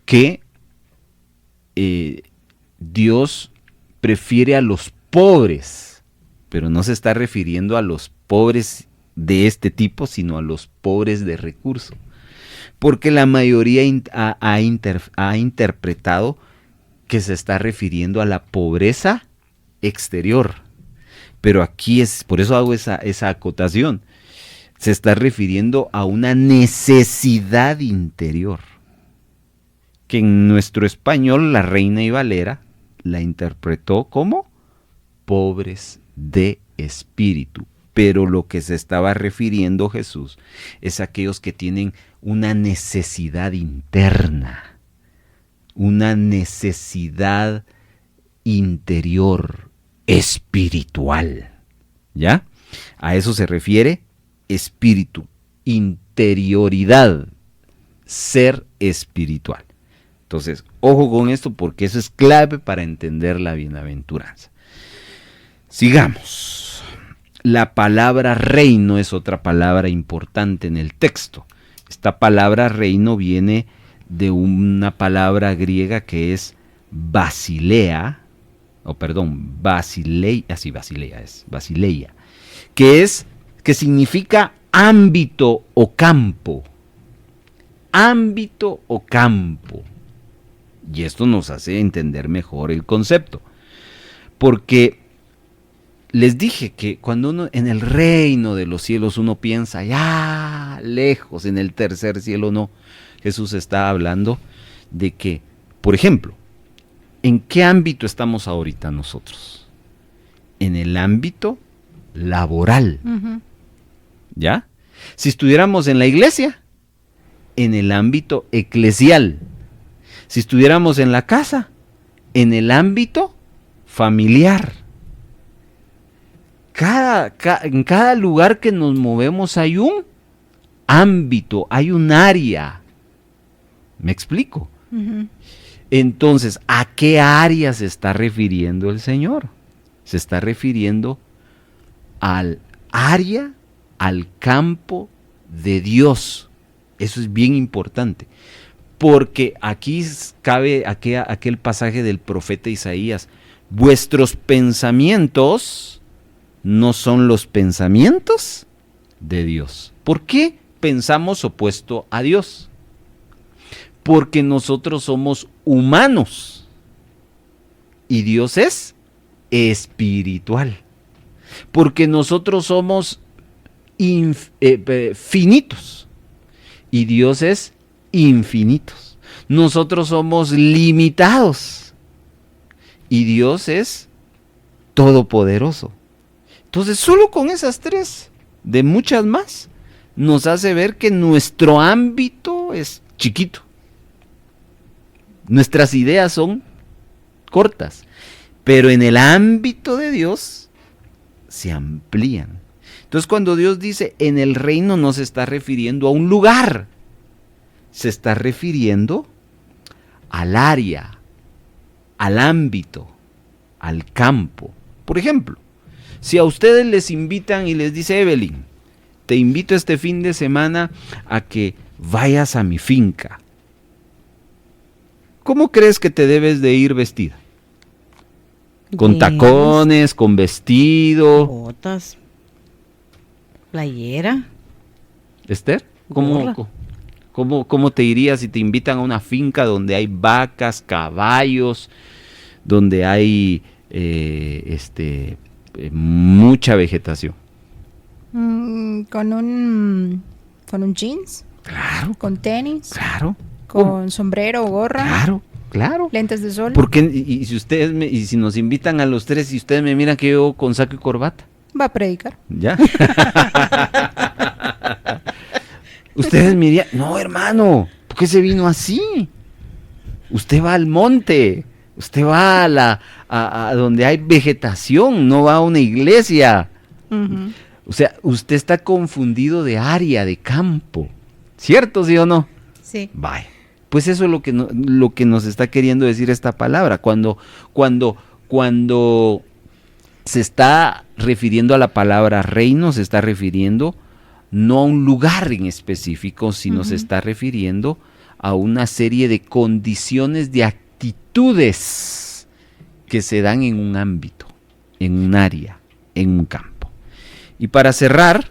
que Dios prefiere a los pobres, pero no se está refiriendo a los pobres de este tipo, sino a los pobres de recursos. Porque la mayoría ha interpretado que se está refiriendo a la pobreza exterior. Pero aquí por eso hago esa acotación. Se está refiriendo a una necesidad interior. Que en nuestro español la Reina y Valera la interpretó como pobres de espíritu. Pero lo que se estaba refiriendo Jesús es aquellos que tienen una necesidad interna, una necesidad interior, espiritual. ¿Ya? A eso se refiere espíritu, interioridad, ser espiritual. Entonces, ojo con esto porque eso es clave para entender la bienaventuranza. Sigamos. La palabra reino es otra palabra importante en el texto. Esta palabra reino viene de una palabra griega que es basileia, que significa ámbito o campo. Ámbito o campo. Y esto nos hace entender mejor el concepto. Porque les dije que cuando uno en el reino de los cielos uno piensa allá lejos, en el tercer cielo, no. Jesús está hablando de que, por ejemplo, ¿en qué ámbito estamos ahorita nosotros? En el ámbito laboral. ¿Ya? Si estuviéramos en la iglesia, en el ámbito eclesial. Si estuviéramos en la casa, en el ámbito familiar. En cada lugar que nos movemos hay un ámbito, hay un área. ¿Me explico? Entonces, ¿a qué área se está refiriendo el Señor? Se está refiriendo al área, al campo de Dios. Eso es bien importante. Porque aquí cabe aquel pasaje del profeta Isaías. Vuestros pensamientos no son los pensamientos de Dios. ¿Por qué pensamos opuesto a Dios? Porque nosotros somos humanos y Dios es espiritual. Porque nosotros somos finitos y Dios es infinitos. Nosotros somos limitados y Dios es todopoderoso. Entonces, solo con esas tres, de muchas más, nos hace ver que nuestro ámbito es chiquito. Nuestras ideas son cortas, pero en el ámbito de Dios se amplían. Entonces, cuando Dios dice en el reino, no se está refiriendo a un lugar, se está refiriendo al área, al ámbito, al campo. Por ejemplo, si a ustedes les invitan y les dice Evelyn, te invito este fin de semana a que vayas a mi finca, ¿cómo crees que te debes de ir vestida? ¿Con tacones, con vestido? Botas. Playera. Esther, Gorra. ¿cómo te irías si te invitan a una finca donde hay vacas, caballos, donde hay mucha vegetación? Con un jeans, Claro, con tenis, claro, con sombrero, gorra, claro. lentes de sol. ¿Por qué? Y si y si nos invitan a los tres y ustedes me miran que yo con saco y corbata, Va a predicar. ¿ya? Ustedes me dirían, no, hermano, ¿por qué se vino así? Usted va al monte, usted va a donde hay vegetación, no va a una iglesia. Ujú. O sea, usted está confundido de área, de campo. ¿Cierto, sí o no? Sí. Vaya. Pues eso es lo que nos está queriendo decir esta palabra. Cuando se está refiriendo a la palabra reino, se está refiriendo no a un lugar en específico, sino se está refiriendo a una serie de condiciones, de actitudes que se dan en un ámbito, en un área, en un campo. Y para cerrar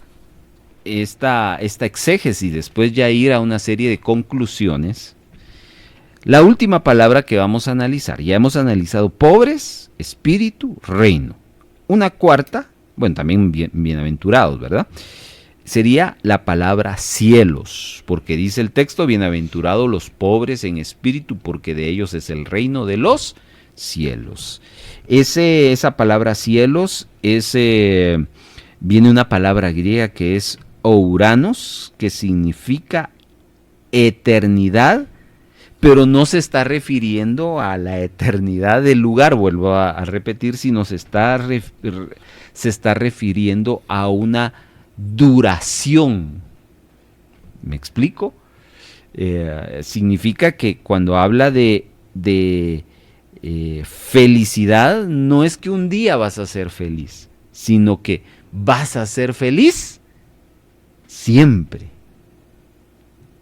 esta exégesis, después ya ir a una serie de conclusiones, la última palabra que vamos a analizar, ya hemos analizado pobres, espíritu, reino. Una cuarta, bueno, también bienaventurados, ¿verdad? Sería la palabra cielos, porque dice el texto, bienaventurados los pobres en espíritu, porque de ellos es el reino de los cielos. Esa palabra cielos viene una palabra griega que es ouranos, que significa eternidad, pero no se está refiriendo a la eternidad del lugar, vuelvo a repetir, sino se está refiriendo a una duración. ¿Me explico? Significa que cuando habla de felicidad, no es que un día vas a ser feliz, sino que vas a ser feliz siempre.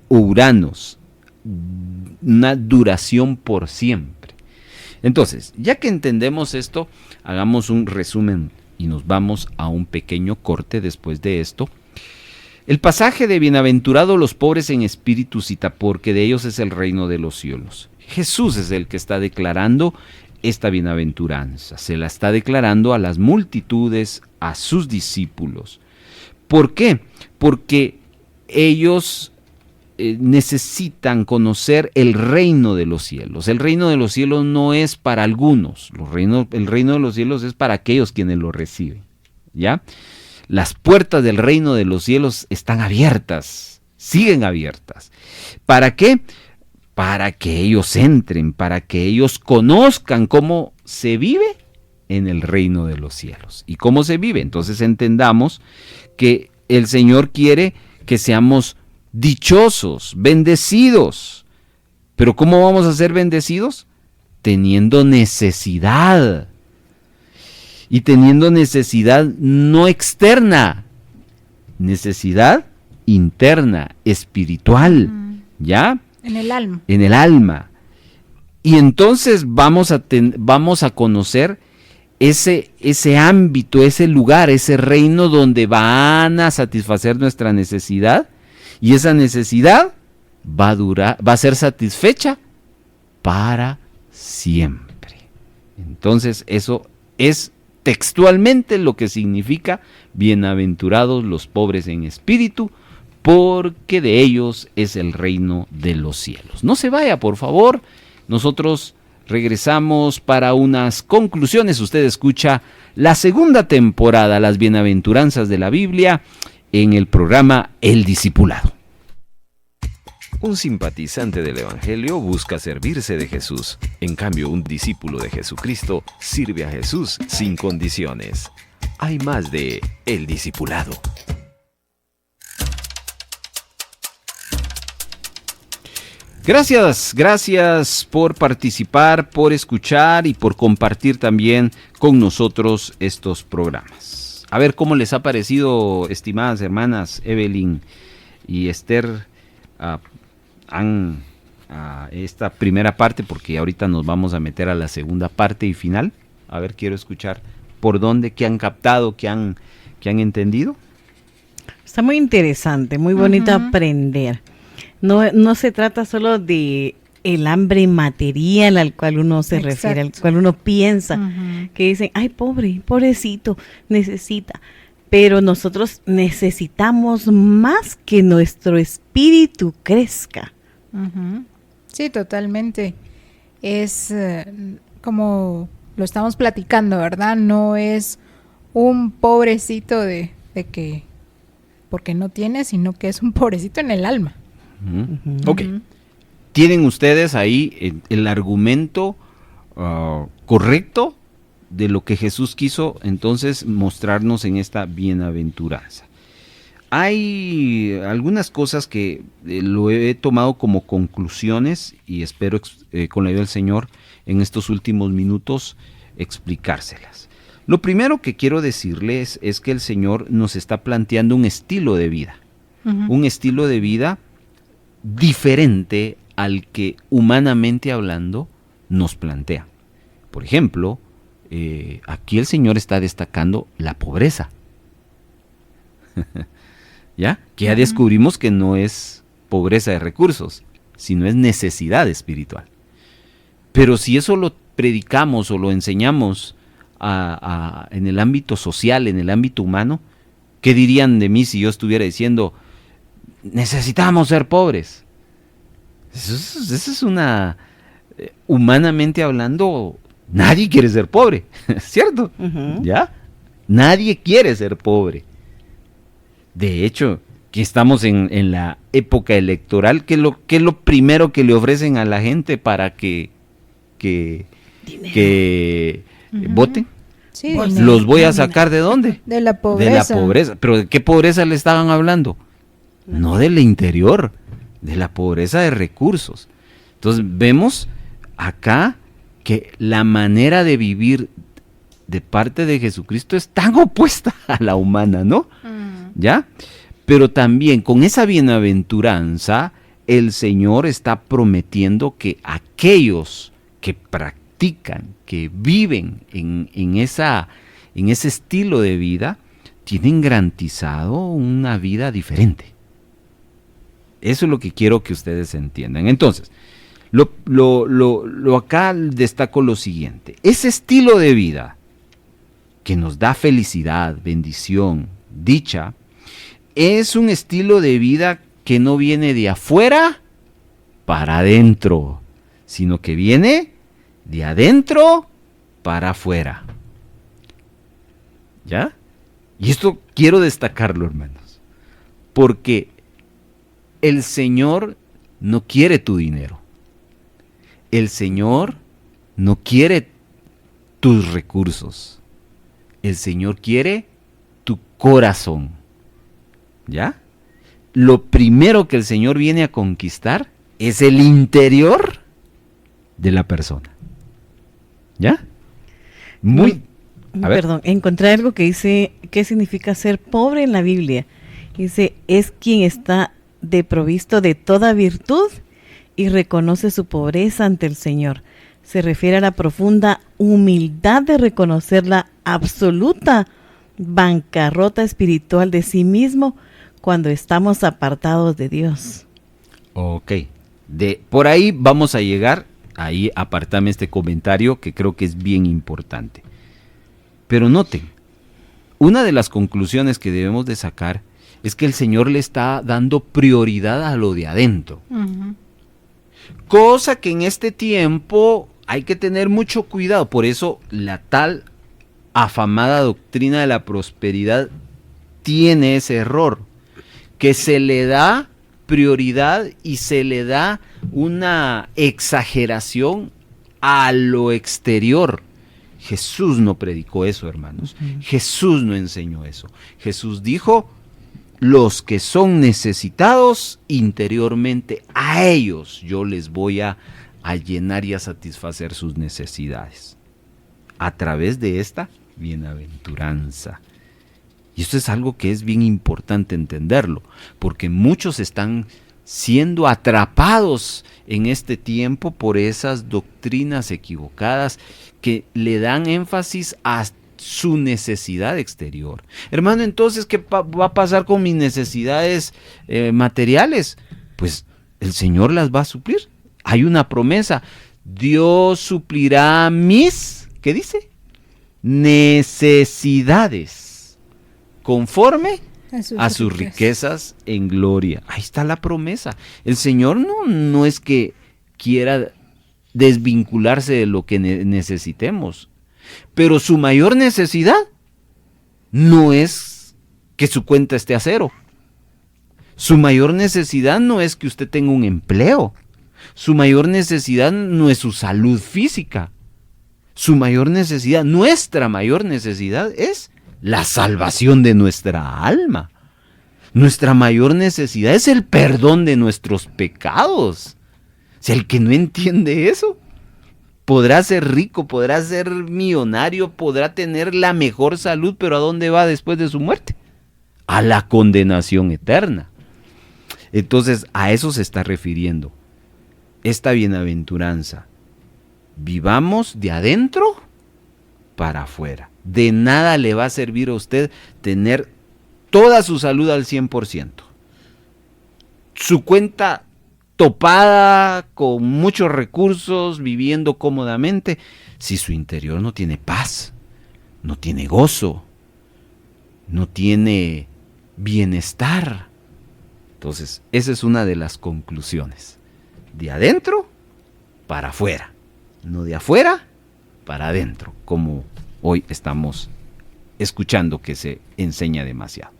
Uranos, una duración por siempre. Entonces, ya que entendemos esto, hagamos un resumen y nos vamos a un pequeño corte después de esto. El pasaje de bienaventurados los pobres en espíritu cita, porque de ellos es el reino de los cielos. Jesús es el que está declarando esta bienaventuranza, se la está declarando a las multitudes, a sus discípulos. ¿Por qué? Porque ellos necesitan conocer el reino de los cielos. El reino de los cielos no es para algunos, el reino de los cielos es para aquellos quienes lo reciben, ¿ya? Las puertas del reino de los cielos están abiertas, siguen abiertas. ¿Para qué? Para que ellos entren, para que ellos conozcan cómo se vive en el reino de los cielos. ¿Y cómo se vive? Entonces entendamos que el Señor quiere que seamos dichosos, bendecidos. ¿Pero cómo vamos a ser bendecidos? Teniendo necesidad. Y teniendo necesidad no externa, necesidad interna, espiritual, ¿ya? En el alma. En el alma. Y entonces vamos a conocer ese ámbito, ese lugar, ese reino donde van a satisfacer nuestra necesidad. Y esa necesidad va a ser satisfecha para siempre. Entonces eso es textualmente lo que significa bienaventurados los pobres en espíritu, porque de ellos es el reino de los cielos. No se vaya, por favor. Nosotros regresamos para unas conclusiones. Usted escucha la segunda temporada, las bienaventuranzas de la Biblia, en el programa El Discipulado. Un simpatizante del Evangelio busca servirse de Jesús. En cambio, un discípulo de Jesucristo sirve a Jesús sin condiciones. Hay más de El Discipulado. Gracias por participar, por escuchar y por compartir también con nosotros estos programas. A ver cómo les ha parecido, estimadas hermanas Evelyn y Esther, esta primera parte, porque ahorita nos vamos a meter a la segunda parte y final. A ver, quiero escuchar por dónde, qué han captado, qué han entendido. Está muy interesante, muy bonito aprender. No se trata solo de el hambre material al cual uno se refiere, al cual uno piensa, que dicen, ay, pobrecito, necesita. Pero nosotros necesitamos más que nuestro espíritu crezca. Sí, totalmente. Es como lo estamos platicando, ¿verdad? No es un pobrecito de que porque no tiene, sino que es un pobrecito en el alma. Ok. ¿Tienen ustedes ahí el argumento correcto de lo que Jesús quiso entonces mostrarnos en esta bienaventuranza? Hay algunas cosas que lo he tomado como conclusiones y espero con la ayuda del Señor en estos últimos minutos explicárselas. Lo primero que quiero decirles es que el Señor nos está planteando un estilo de vida, un estilo de vida diferente al que humanamente hablando nos plantea. Por ejemplo, aquí el Señor está destacando la pobreza. ¿Ya? Que ya descubrimos que no es pobreza de recursos, sino es necesidad espiritual. Pero si eso lo predicamos o lo enseñamos en el ámbito social, en el ámbito humano, ¿qué dirían de mí si yo estuviera diciendo, necesitamos ser pobres? Eso es una, humanamente hablando, nadie quiere ser pobre, ¿cierto? ¿Ya? Nadie quiere ser pobre. De hecho, que estamos en la época electoral, ¿qué es lo primero que le ofrecen a la gente para que voten? Sí, ¿Los voy a sacar de dónde? De la pobreza. De la pobreza. ¿Pero de qué pobreza le estaban hablando? No del interior, de la pobreza de recursos. Entonces vemos acá que la manera de vivir de parte de Jesucristo es tan opuesta a la humana, ¿no? ¿Ya? Pero también con esa bienaventuranza, el Señor está prometiendo que aquellos que practican, que viven en ese estilo de vida, tienen garantizado una vida diferente. Eso es lo que quiero que ustedes entiendan. Entonces, lo acá destaco lo siguiente. Ese estilo de vida que nos da felicidad, bendición, dicha, es un estilo de vida que no viene de afuera para adentro, sino que viene de adentro para afuera. ¿Ya? Y esto quiero destacarlo, hermanos, porque el Señor no quiere tu dinero. El Señor no quiere tus recursos. El Señor quiere tu corazón. ¿Ya? Lo primero que el Señor viene a conquistar es el interior de la persona. ¿Ya? Perdón, encontré algo que dice, ¿qué significa ser pobre en la Biblia? Dice, es quien está desprovisto de toda virtud y reconoce su pobreza ante el Señor. Se refiere a la profunda humildad de reconocer la absoluta bancarrota espiritual de sí mismo cuando estamos apartados de Dios. Ok, por ahí vamos a llegar, ahí apartame este comentario que creo que es bien importante. Pero noten, una de las conclusiones que debemos de sacar es que el Señor le está dando prioridad a lo de adentro. Cosa que en este tiempo hay que tener mucho cuidado, por eso la tal afamada doctrina de la prosperidad tiene ese error, que se le da prioridad y se le da una exageración a lo exterior. Jesús no predicó eso, hermanos. Jesús no enseñó eso. Jesús dijo, los que son necesitados interiormente, a ellos yo les voy a llenar y a satisfacer sus necesidades a través de esta bienaventuranza. Y esto es algo que es bien importante entenderlo, porque muchos están siendo atrapados en este tiempo por esas doctrinas equivocadas que le dan énfasis a su necesidad exterior. Hermano, entonces, ¿qué va a pasar con mis necesidades materiales? Pues el Señor las va a suplir. Hay una promesa. Dios suplirá mis, ¿qué dice? Necesidades, conforme a sus riquezas en gloria. Ahí está la promesa. El Señor no es que quiera desvincularse de lo que necesitemos, pero su mayor necesidad no es que su cuenta esté a cero. Su mayor necesidad no es que usted tenga un empleo. Su mayor necesidad no es su salud física. Su mayor necesidad, nuestra mayor necesidad es la salvación de nuestra alma. Nuestra mayor necesidad es el perdón de nuestros pecados. Si el que no entiende eso, podrá ser rico, podrá ser millonario, podrá tener la mejor salud, pero ¿a dónde va después de su muerte? A la condenación eterna. Entonces, a eso se está refiriendo esta bienaventuranza. Vivamos de adentro para afuera. De nada le va a servir a usted tener toda su salud al 100%. Su cuenta topada, con muchos recursos, viviendo cómodamente, si su interior no tiene paz, no tiene gozo, no tiene bienestar. Entonces, esa es una de las conclusiones. De adentro para afuera, no de afuera para adentro, como hoy estamos escuchando que se enseña demasiado.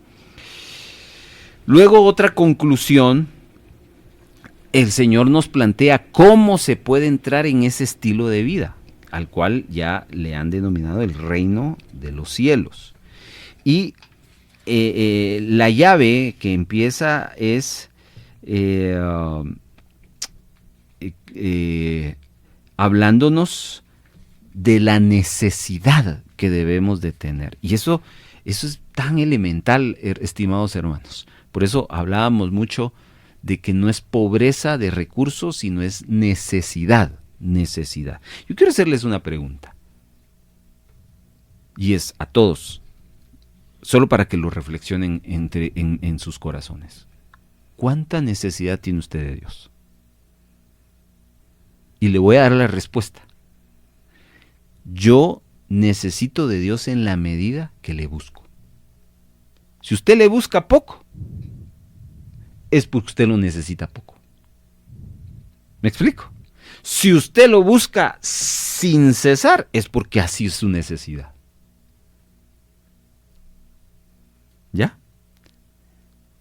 Luego, otra conclusión, el Señor nos plantea cómo se puede entrar en ese estilo de vida, al cual ya le han denominado el reino de los cielos. Y la llave que empieza es hablándonos de la necesidad que debemos de tener. Y eso es tan elemental, estimados hermanos. Por eso hablábamos mucho de que no es pobreza de recursos, sino es necesidad. Necesidad. Yo quiero hacerles una pregunta. Y es a todos, solo para que lo reflexionen en sus corazones. ¿Cuánta necesidad tiene usted de Dios? Y le voy a dar la respuesta. Yo necesito de Dios en la medida que le busco. Si usted le busca poco, es porque usted lo necesita poco. ¿Me explico? Si usted lo busca sin cesar, es porque así es su necesidad. ¿Ya?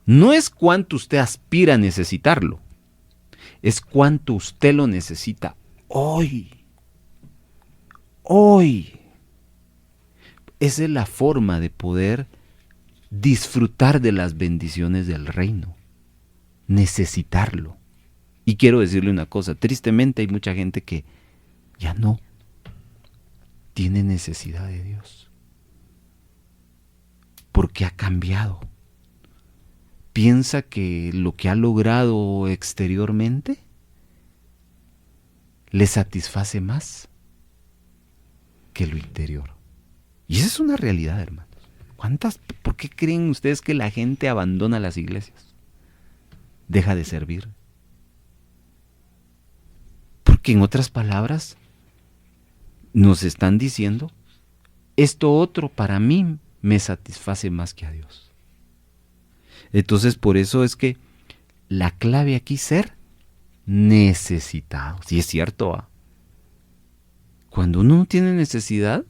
No es cuánto usted aspira a necesitarlo, es cuánto usted lo necesita hoy. Hoy. Esa es la forma de poder disfrutar de las bendiciones del reino. Necesitarlo. Y quiero decirle una cosa, tristemente hay mucha gente que ya no tiene necesidad de Dios. Porque ha cambiado. Piensa que lo que ha logrado exteriormente le satisface más que lo interior. Y esa es una realidad, hermanos. ¿Por qué creen ustedes que la gente abandona las iglesias? Deja de servir. Porque en otras palabras, nos están diciendo, esto otro para mí me satisface más que a Dios. Entonces, por eso es que la clave aquí es ser necesitado. Sí, es cierto, ¿eh? Cuando uno no tiene necesidad,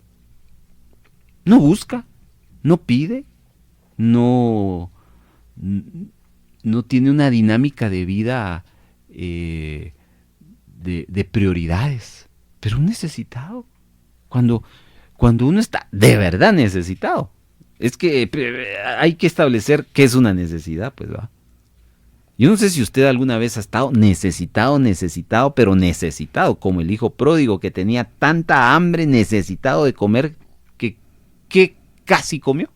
no busca, no pide, no tiene una dinámica de vida de prioridades. Pero un necesitado, cuando uno está de verdad necesitado, es que hay que establecer qué es una necesidad, pues va. Yo no sé si usted alguna vez ha estado necesitado, pero necesitado, como el hijo pródigo que tenía tanta hambre, necesitado de comer, que casi comió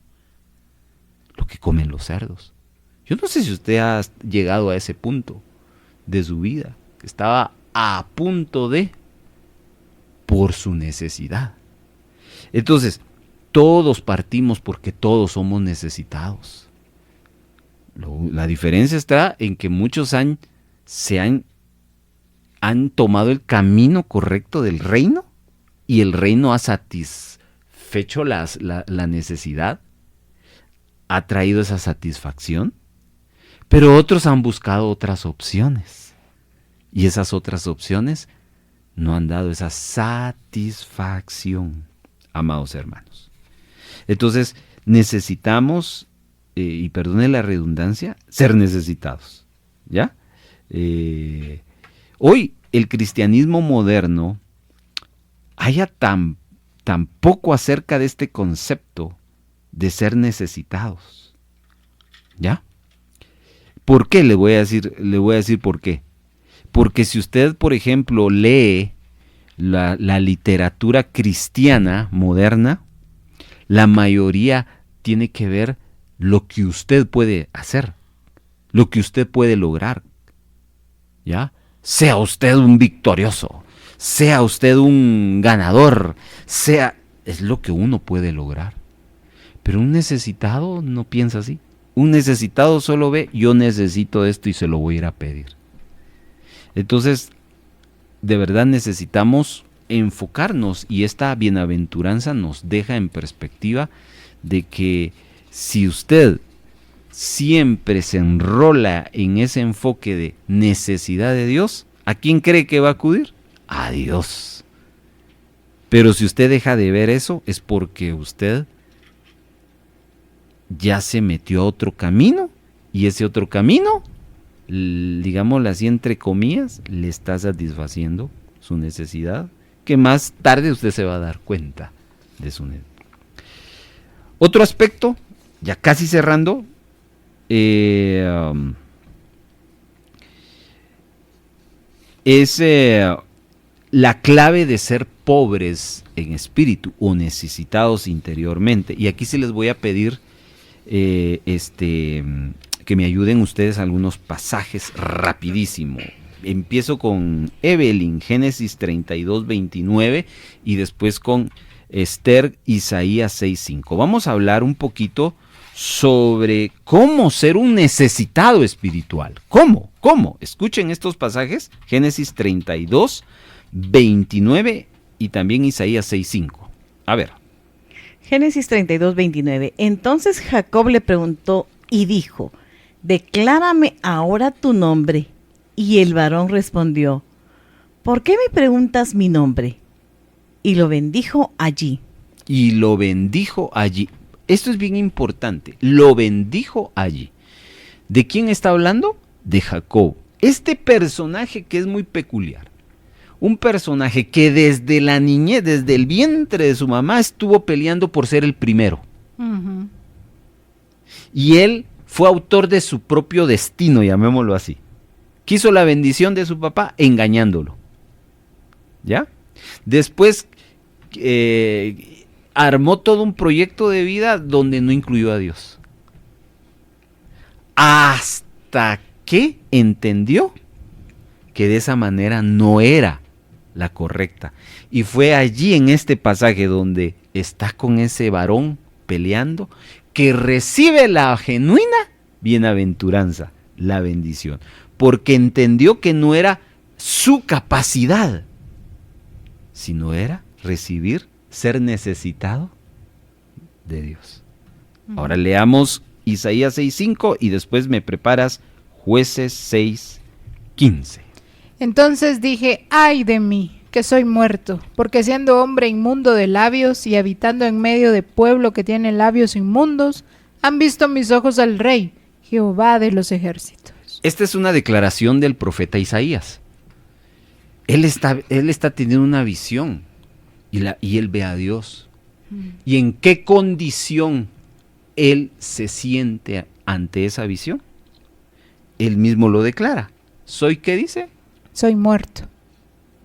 lo que comen los cerdos. Yo no sé si usted ha llegado a ese punto de su vida, que estaba a punto de, por su necesidad. Entonces, todos partimos porque todos somos necesitados. La diferencia está en que muchos han tomado el camino correcto del reino y el reino ha satisfecho la necesidad, ha traído esa satisfacción, pero otros han buscado otras opciones y esas otras opciones no han dado esa satisfacción, amados hermanos. Entonces necesitamos, y perdone la redundancia, ser necesitados, ¿ya? Hoy el cristianismo moderno haya tan poco acerca de este concepto de ser necesitados, ¿ya? ¿Por qué? Le voy a decir por qué. Porque si usted, por ejemplo, lee la literatura cristiana moderna, la mayoría tiene que ver lo que usted puede hacer, lo que usted puede lograr, ¿ya? Sea usted un victorioso, sea usted un ganador, es lo que uno puede lograr. Pero un necesitado no piensa así. Un necesitado solo ve, yo necesito esto y se lo voy a ir a pedir. Entonces, de verdad necesitamos enfocarnos, y esta bienaventuranza nos deja en perspectiva de que si usted siempre se enrola en ese enfoque de necesidad de Dios, ¿a quién cree que va a acudir? A Dios. Pero si usted deja de ver eso, es porque usted ya se metió a otro camino, y ese otro camino, digámoslo así entre comillas, le está satisfaciendo su necesidad, que más tarde usted se va a dar cuenta de su necesidad. Otro aspecto, ya casi cerrando, es la clave de ser pobres en espíritu o necesitados interiormente. Y aquí sí les voy a pedir que me ayuden ustedes a algunos pasajes rapidísimo. Empiezo con Evelyn, Génesis 32, 29, y después con Esther, Isaías 6, 5. Vamos a hablar un poquito sobre cómo ser un necesitado espiritual. ¿Cómo? Escuchen estos pasajes, Génesis 32, 29 y también Isaías 6, 5. A ver. Génesis 32, 29. Entonces Jacob le preguntó y dijo: declárame ahora tu nombre. Y el varón respondió: ¿por qué me preguntas mi nombre? Y lo bendijo allí. Esto es bien importante. Lo bendijo allí. ¿De quién está hablando? De Jacob. Este personaje que es muy peculiar. Un personaje que desde la niñez, desde el vientre de su mamá, estuvo peleando por ser el primero. Uh-huh. Y él fue autor de su propio destino, llamémoslo así. Quiso la bendición de su papá engañándolo. ¿Ya? Después armó todo un proyecto de vida donde no incluyó a Dios. Hasta que entendió que de esa manera no era la correcta. Y fue allí en este pasaje donde está con ese varón peleando, que recibe la genuina bienaventuranza, la bendición. Porque entendió que no era su capacidad, sino era recibir, ser necesitado de Dios. Ahora leamos Isaías 6:5 y después me preparas Jueces 6:15. Entonces dije: ay de mí, que soy muerto, porque siendo hombre inmundo de labios y habitando en medio de pueblo que tiene labios inmundos, han visto mis ojos al Rey, Jehová de los ejércitos. Esta es una declaración del profeta Isaías. Él está teniendo una visión y él ve a Dios. ¿Y en qué condición él se siente ante esa visión? Él mismo lo declara. ¿Soy qué dice? Soy muerto.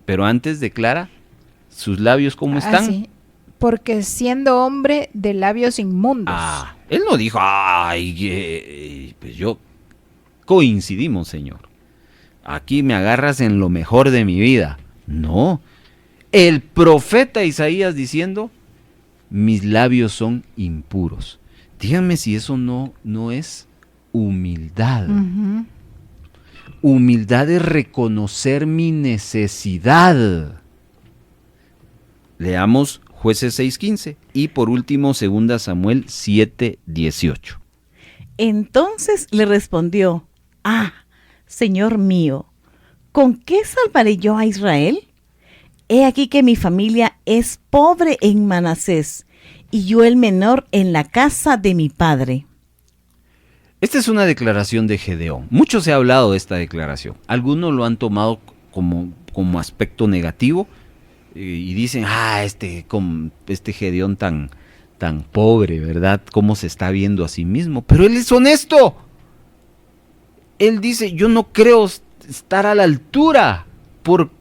Pero antes declara sus labios cómo están. Sí, porque siendo hombre de labios inmundos. Él no dijo, pues yo coincidimos, Señor. Aquí me agarras en lo mejor de mi vida. No. El profeta Isaías diciendo, mis labios son impuros. Díganme si eso no es humildad. Ujú. Humildad es reconocer mi necesidad. Leamos Jueces 6:15 y por último 2 Samuel 7:18. Entonces le respondió: Señor mío, ¿con qué salvaré yo a Israel? He aquí que mi familia es pobre en Manasés, y yo el menor en la casa de mi padre. Esta es una declaración de Gedeón. Mucho se ha hablado de esta declaración. Algunos lo han tomado como aspecto negativo y dicen, este Gedeón tan pobre, ¿verdad? ¿Cómo se está viendo a sí mismo? Pero él es honesto. Él dice, yo no creo estar a la altura,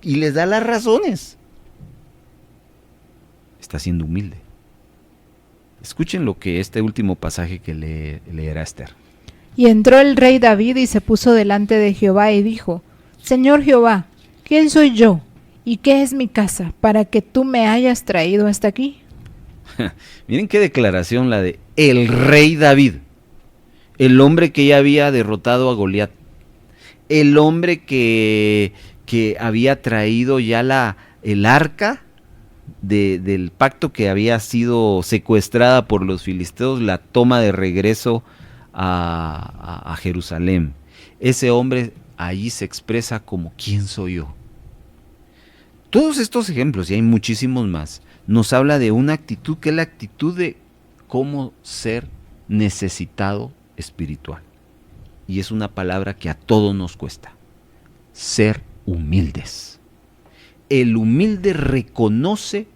y les da las razones. Está siendo humilde. Escuchen lo que este último pasaje que leerá Esther. Y entró el rey David y se puso delante de Jehová y dijo: Señor Jehová, ¿quién soy yo? ¿Y qué es mi casa para que tú me hayas traído hasta aquí? Miren qué declaración la de el rey David, el hombre que ya había derrotado a Goliat, el hombre que había traído ya el arca del pacto que había sido secuestrada por los filisteos, la toma de regreso a Jerusalén. Ese hombre allí se expresa como ¿quién soy yo? Todos estos ejemplos, y hay muchísimos más, nos habla de una actitud que es la actitud de cómo ser necesitado espiritual. Y es una palabra que a todos nos cuesta. Ser humildes. El humilde reconoce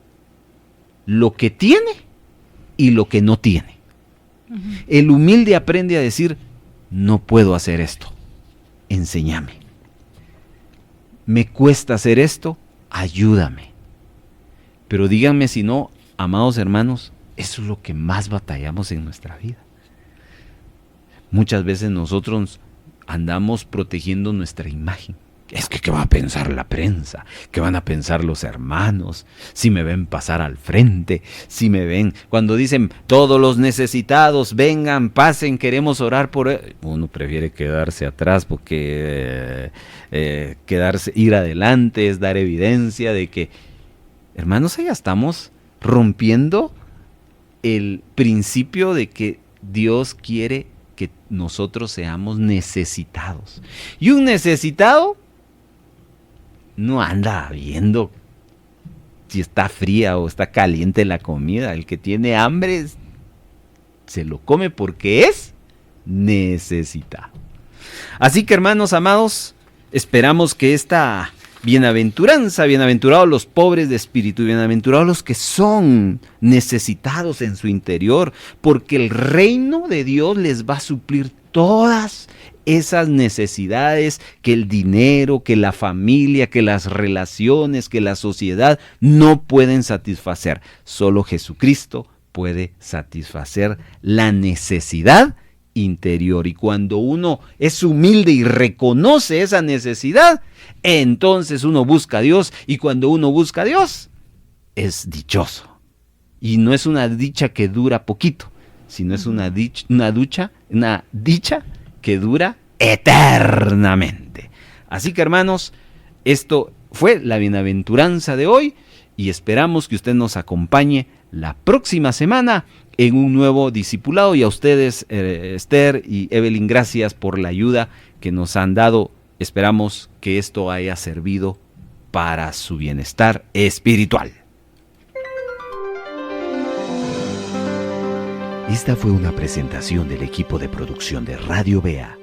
lo que tiene y lo que no tiene. El humilde aprende a decir, no puedo hacer esto, enséñame. Me cuesta hacer esto, ayúdame. Pero díganme si no, amados hermanos, eso es lo que más batallamos en nuestra vida. Muchas veces nosotros andamos protegiendo nuestra imagen. Es que ¿qué va a pensar la prensa? ¿Qué van a pensar los hermanos? Si me ven pasar al frente, si me ven, cuando dicen todos los necesitados, vengan, pasen, queremos orar por él. Uno prefiere quedarse atrás porque ir adelante es dar evidencia de que, hermanos, ya estamos rompiendo el principio de que Dios quiere que nosotros seamos necesitados. Y un necesitado no anda viendo si está fría o está caliente la comida. El que tiene hambre se lo come porque es necesitado. Así que, hermanos amados, esperamos que esta bienaventuranza, bienaventurados los pobres de espíritu, bienaventurados los que son necesitados en su interior, porque el reino de Dios les va a suplir todas esas necesidades que el dinero, que la familia, que las relaciones, que la sociedad no pueden satisfacer. Solo Jesucristo puede satisfacer la necesidad interior. Y cuando uno es humilde y reconoce esa necesidad, entonces uno busca a Dios, y cuando uno busca a Dios, es dichoso. Y no es una dicha que dura poquito, sino es una dicha que dura eternamente. Así que, hermanos, esto fue la bienaventuranza de hoy, y esperamos que usted nos acompañe la próxima semana en un nuevo discipulado. Y a ustedes, Esther y Evelyn, gracias por la ayuda que nos han dado. Esperamos que esto haya servido para su bienestar espiritual. Esta fue una presentación del equipo de producción de Radio Bea.